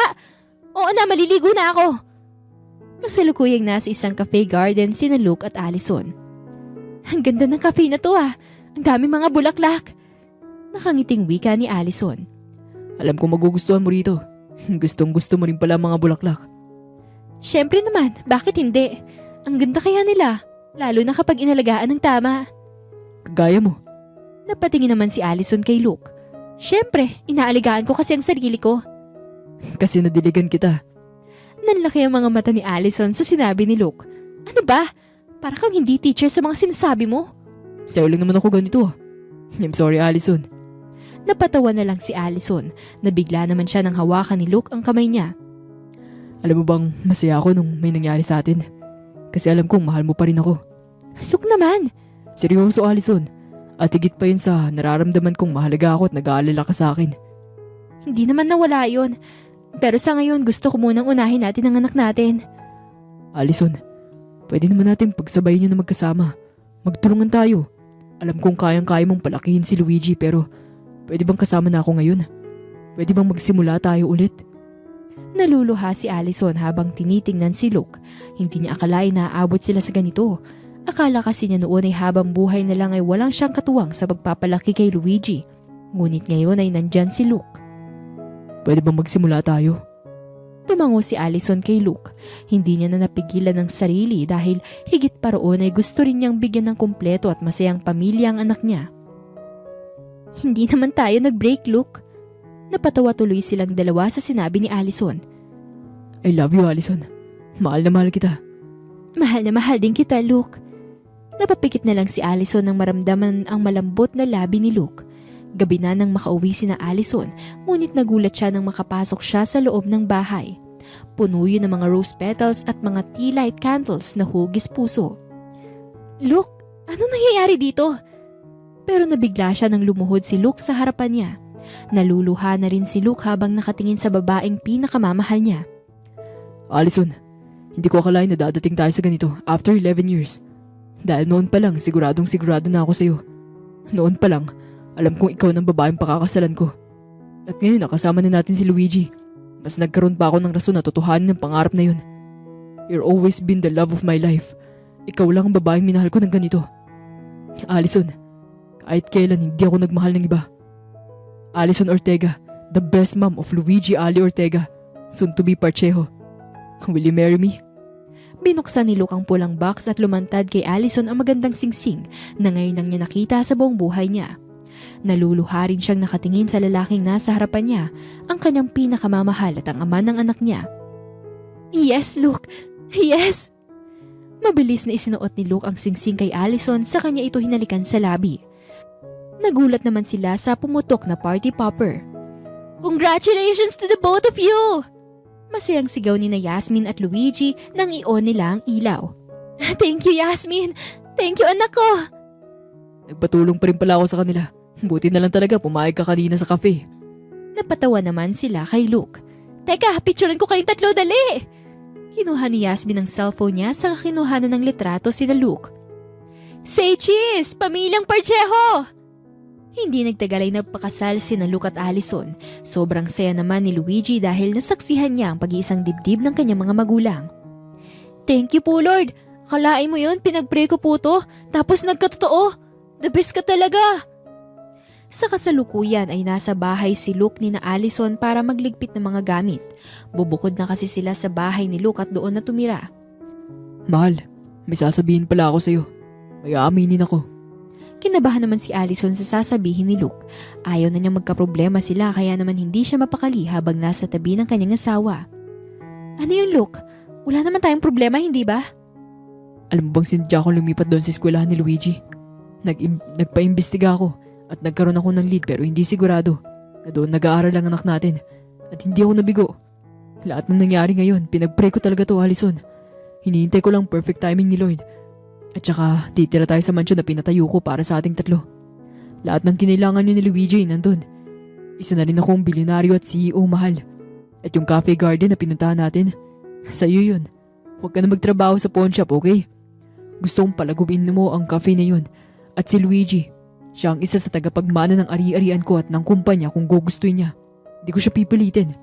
Oo na, maliligo na ako. Kasalukuyang nasa isang cafe garden sina Luke at Allison. Ang ganda ng cafe na to ah. Ang daming mga bulaklak. Nakangiting wika ni Allison. Alam ko magugustuhan mo rito. Gustong gusto mo rin pala mga bulaklak. Siyempre naman, bakit hindi? Ang ganda kaya nila, lalo na kapag inalagaan ng tama. Kagaya mo. Napatingin naman si Allison kay Luke. Siyempre, inaaligaan ko kasi ang sarili ko. Kasi nadiligan kita. Nanlaki ang mga mata ni Allison sa sinabi ni Luke. Ano ba? Para kang hindi teacher sa mga sinasabi mo. Sa'yo lang naman ako ganito. I'm sorry, Allison. Napatawa na lang si Allison. Nabigla naman siya nang hawakan ni Luke ang kamay niya. Alam mo bang masaya ako nung may nangyari sa atin? Kasi alam kong mahal mo pa rin ako. Luke naman. Seryoso, Allison. At higit pa yun sa nararamdaman kong mahalaga ako at nag-aalala ka sa akin. Hindi naman nawala yun. Pero sa ngayon gusto ko munang unahin natin ang anak natin. Allison, pwede naman natin pagsabayin yun na magkasama. Magtulungan tayo. Alam kong kayang-kaya mong palakihin si Luigi pero pwede bang kasama na ako ngayon? Pwede bang magsimula tayo ulit? Naluluha si Allison habang tinitingnan si Luke. Hindi niya akalain na aabot sila sa ganito. Akala kasi niya noon ay habang buhay na lang ay walang siyang katuwang sa pagpapalaki kay Luigi. Ngunit ngayon ay nandyan si Luke. Pwede bang magsimula tayo? Tumango si Allison kay Luke. Hindi niya na napigilan ng sarili dahil higit pa roon ay gusto rin niyang bigyan ng kumpleto at masayang pamilya ang anak niya. Hindi naman tayo nag-break, Luke. Napatawa tuloy silang dalawa sa sinabi ni Allison. I love you, Allison. Mahal na mahal kita. Mahal na mahal din kita, Luke. Napapikit na lang si Allison nang maramdaman ang malambot na labi ni Luke. Gabi na nang makauwi sina Allison, ngunit nagulat siya nang makapasok siya sa loob ng bahay. Puno yun ng mga rose petals at mga tea light candles na hugis puso. Luke, anong nangyayari dito? Pero nabigla siya nang lumuhod si Luke sa harapan niya. Naluluha na rin si Luke habang nakatingin sa babaeng pinakamamahal niya. Allison, hindi ko akalain na dadating tayo sa ganito after 11 years. Dahil noon pa lang sigurado na ako sa'yo. Noon pa lang, alam kong ikaw ng babaeng pakakasalan ko. At ngayon nakasama na natin si Luigi. Mas nagkaroon pa ako ng rason na totohanin ng pangarap na yun. You're always been the love of my life. Ikaw lang ang babaeng minahal ko ng ganito. Allison, kahit kailan hindi ako nagmahal ng iba. Allison Ortega, the best mom of Luigi Ali Ortega, soon to be Pacheco. Will you marry me? Binuksan ni Luke ang pulang box at lumantad kay Allison ang magandang singsing na ngayon lang niya nakita sa buong buhay niya. Naluluha rin siyang nakatingin sa lalaking nasa harapan niya, ang kanyang pinakamamahal at ang ama ng anak niya. Yes, Luke. Yes! Mabilis na isinuot ni Luke ang singsing kay Allison sa kanya ito hinalikan sa labi. Nagulat naman sila sa pumutok na party popper. Congratulations to the both of you! Masayang sigaw ni na Yasmin at Luigi nang i-on nila ang ilaw. Thank you, Yasmin! Thank you, anak ko! Nagpatulong pa rin pala ako sa kanila. Buti na lang talaga pumayag ka kanina sa cafe. Napatawa naman sila kay Luke. Teka, picturean ko kayong tatlo, dali! Kinuha ni Yasmin ang cellphone niya sa kinuhanan ng litrato sina Luke. Say cheese! Pamilyang Pacheco! Hindi nagtagal ay nagpakasal sina Luke at Allison. Sobrang saya naman ni Luigi dahil nasaksihan niya ang pag-iisang dibdib ng kanyang mga magulang. Thank you po Lord! Kalain mo yun, pinagpray ko po to, tapos nagkatotoo! The best ka talaga! Sa kasalukuyan ay nasa bahay si Luke ni na Allison para magligpit ng mga gamit. Bubukod na kasi sila sa bahay ni Luke at doon na tumira. Mahal, may sasabihin pala ako sa'yo. May aaminin ako. Kinabahan naman si Allison sa sasabihin ni Luke. Ayaw na niyang magkaproblema sila kaya naman hindi siya mapakali habang nasa tabi ng kanyang asawa. Ano yun Luke? Wala naman tayong problema, hindi ba? Alam mo bang sinadya ko lumipat doon sa eskwelahan ni Luigi? Nagpa-imbestiga ako at nagkaroon ako ng lead pero hindi sigurado na doon nag-aaral ang anak natin at hindi ako nabigo. Lahat ng nangyari ngayon, pinag-pray ko talaga to, Allison. Hinihintay ko lang perfect timing ni Lord. At saka, titira tayo sa mansyon na pinatayo ko para sa ating tatlo. Lahat ng kinailangan nyo ni Luigi nandun. Isa na rin akong bilyonaryo at CEO, mahal. At yung cafe garden na pinuntahan natin, sa'yo yun. Huwag ka na magtrabaho sa pawn shop, okay? Gusto kong palaguin mo ang cafe na yun. At si Luigi, siya ang isa sa tagapagmana ng ari-arian ko at ng kumpanya kung gugustuhin niya. Hindi ko siya pipilitin.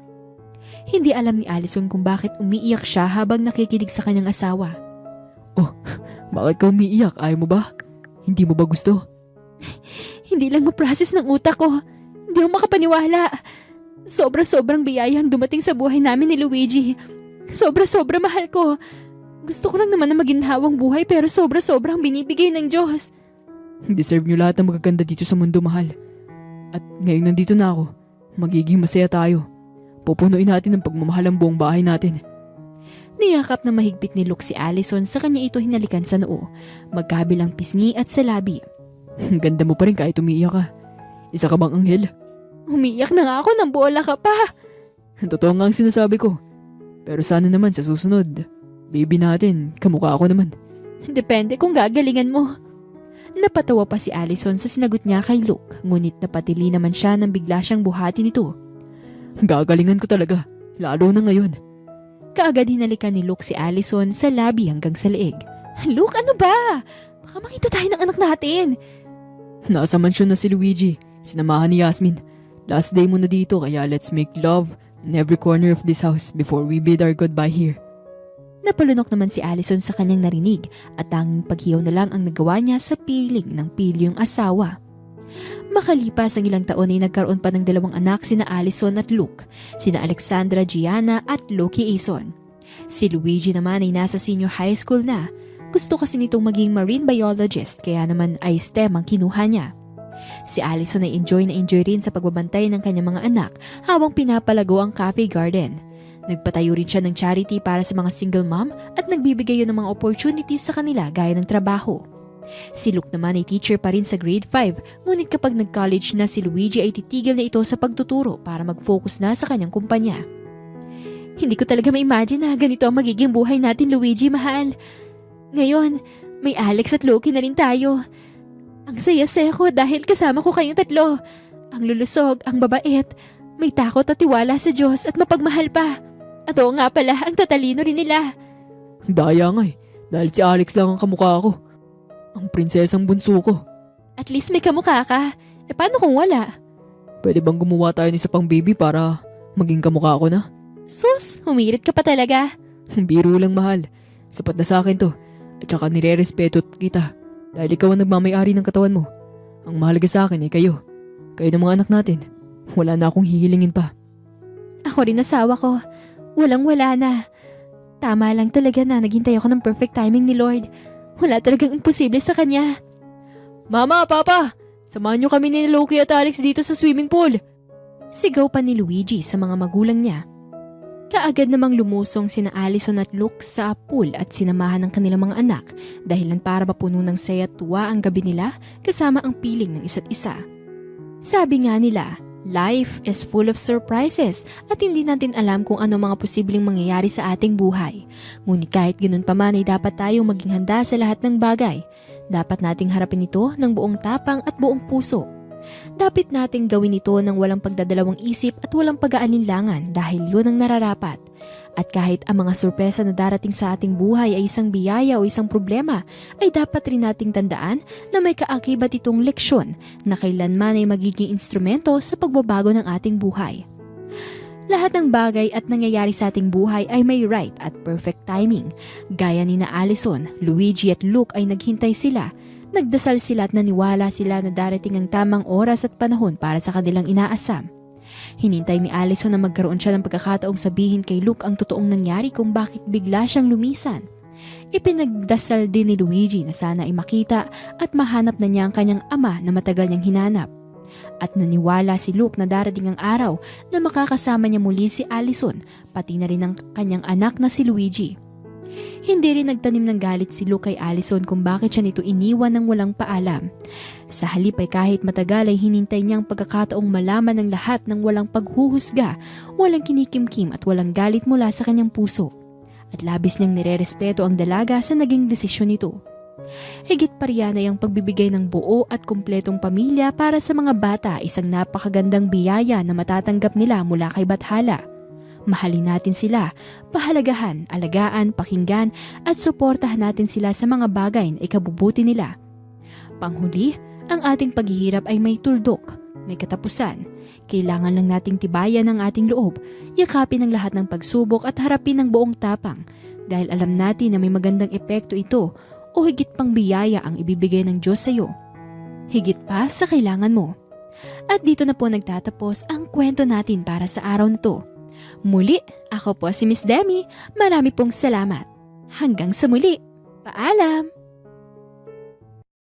Hindi alam ni Allison kung bakit umiiyak siya habang nakikinig sa kanyang asawa. Oh, bakit ka umiiyak? Ayaw mo ba? Hindi mo ba gusto? Hindi lang ma-process ng utak ko. Hindi ako makapaniwala. Sobra-sobrang biyaya ang dumating sa buhay namin ni Luigi. Sobra-sobra mahal ko. Gusto ko lang naman na maginhawang buhay pero sobra-sobrang binibigay ng Diyos. Deserve niyo lahat ng magaganda dito sa mundo, mahal. At ngayong nandito na ako, magiging masaya tayo. Pupunuin natin ang pagmamahal ang buong bahay natin. Niyakap na mahigpit ni Luke si Allison sa kanya ito hinalikan sa noo, magkabilang pisngi at sa labi. Ganda mo pa rin kahit umiiyak ka. Isa ka bang anghel? Umiiyak na nga ako nang bola ka pa. Totoo nga ang sinasabi ko. Pero sana naman sa susunod, baby natin, kamukha ako naman. Depende kung gagalingan mo. Napatawa pa si Allison sa sinagot niya kay Luke, ngunit napatili naman siya nang bigla siyang buhati nito. Gagalingan ko talaga, lalo na ngayon. Kaagad hinalikan ni Luke si Allison sa labi hanggang sa leeg. Luke, ano ba? Baka makita tayo ng anak natin. Nasa mansyon na si Luigi, sinamahan ni Yasmin. Last day mo na dito kaya let's make love in every corner of this house before we bid our goodbye here. Napalunok naman si Allison sa kanyang narinig at tanging paghiyaw na lang ang nagawa niya sa piling ng pilyong asawa. Makalipas ang ilang taon ay nagkaroon pa ng 2 anak sina Allison at Luke, sina Alexandra Gianna at Loki Ason. Si Luigi naman ay nasa senior high school na. Gusto kasi nitong maging marine biologist kaya naman ay STEM ang kinuha niya. Si Allison ay enjoy na enjoy rin sa pagbabantay ng kanyang mga anak habang pinapalago ang cafe garden. Nagpatayo rin siya ng charity para sa mga single mom at nagbibigay yun ng mga opportunities sa kanila gaya ng trabaho. Si Luke naman ay teacher pa rin sa grade 5, ngunit kapag nag-college na si Luigi ay titigil na ito sa pagtuturo para mag-focus na sa kanyang kumpanya. Hindi ko talaga ma-imagine na ganito ang magiging buhay natin, Luigi, mahal. Ngayon, may Alex at Loki na rin tayo. Ang saya-saya ko dahil kasama ko kayong tatlo. Ang lulusog, ang babait, may takot at tiwala sa Diyos at mapagmahal pa. At oo nga pala, ang tatalino rin nila. Daya nga dahil si Alex lang ang kamukha ko. Ang prinsesang bunso ko. At least may kamukha ka. E paano kung wala? Pwede bang gumawa tayo ng isa pang baby para maging kamukha ko na? Sus, humirit ka pa talaga. Biro lang, mahal. Sapat na sa akin to. At saka nire-respeto kita. Dahil ikaw ang nagmamay-ari ng katawan mo. Ang mahalaga sa akin ay kayo. Kayo ng mga anak natin. Wala na akong hihilingin pa. Ako rin asawa ko. Walang-wala na. Tama lang talaga na naghintay ako ng perfect timing ni Lord. Wala talagang imposible sa kanya. Mama, Papa! Samahan niyo kami ni Loki at Alex dito sa swimming pool. Sigaw pa ni Luigi sa mga magulang niya. Kaagad namang lumusong sina Allison at Luke sa pool at sinamahan ng kanilang mga anak dahilan para mapuno ng saya at tuwa ang gabi nila kasama ang piling ng isa't isa. Sabi nga nila, life is full of surprises at hindi natin alam kung ano mga posibleng mangyayari sa ating buhay. Ngunit kahit ganun pa man ay dapat tayong maging handa sa lahat ng bagay. Dapat nating harapin ito ng buong tapang at buong puso. Dapat nating gawin ito ng walang pagdadalawang isip at walang pag-aalinlangan dahil yun ang nararapat. At kahit ang mga sorpresa na darating sa ating buhay ay isang biyaya o isang problema, ay dapat rin nating tandaan na may kaakibat itong leksyon na kailanman ay magiging instrumento sa pagbabago ng ating buhay. Lahat ng bagay at nangyayari sa ating buhay ay may right at perfect timing. Gaya ni na Allison, Luigi at Luke ay naghintay sila. Nagdasal sila at naniwala sila na darating ang tamang oras at panahon para sa kanilang inaasam. Hinintay ni Allison na magkaroon siya ng pagkakataong sabihin kay Luke ang totoong nangyari kung bakit bigla siyang lumisan. Ipinagdasal din ni Luigi na sana ay makita at mahanap na niya ang kanyang ama na matagal niyang hinanap. At naniwala si Luke na darating ang araw na makakasama niya muli si Allison, pati na rin ang kanyang anak na si Luigi. Hindi rin nagtanim ng galit si Luke kay Allison kung bakit siya nito iniwan ng walang paalam. Sa halip ay kahit matagal ay hinintay niya ang pagkakataong malaman ng lahat ng walang paghuhusga, walang kinikimkim at walang galit mula sa kanyang puso. At labis niyang nirerespeto ang dalaga sa naging desisyon nito. Higit pa riyan ay ang pagbibigay ng buo at kumpletong pamilya para sa mga bata, isang napakagandang biyaya na matatanggap nila mula kay Bathala. Mahalin natin sila, pahalagahan, alagaan, pakinggan at suportahan natin sila sa mga bagay na ikabubuti nila. Panghuli, ang ating paghihirap ay may tuldok, may katapusan. Kailangan lang nating tibayan ang ating loob, yakapin ang lahat ng pagsubok at harapin ng buong tapang dahil alam natin na may magandang epekto ito o higit pang biyaya ang ibibigay ng Diyos sa iyo. Higit pa sa kailangan mo. At dito na po nagtatapos ang kwento natin para sa araw na to. Muli, ako po si Miss Demi. Marami pong salamat. Hanggang sa muli. Paalam!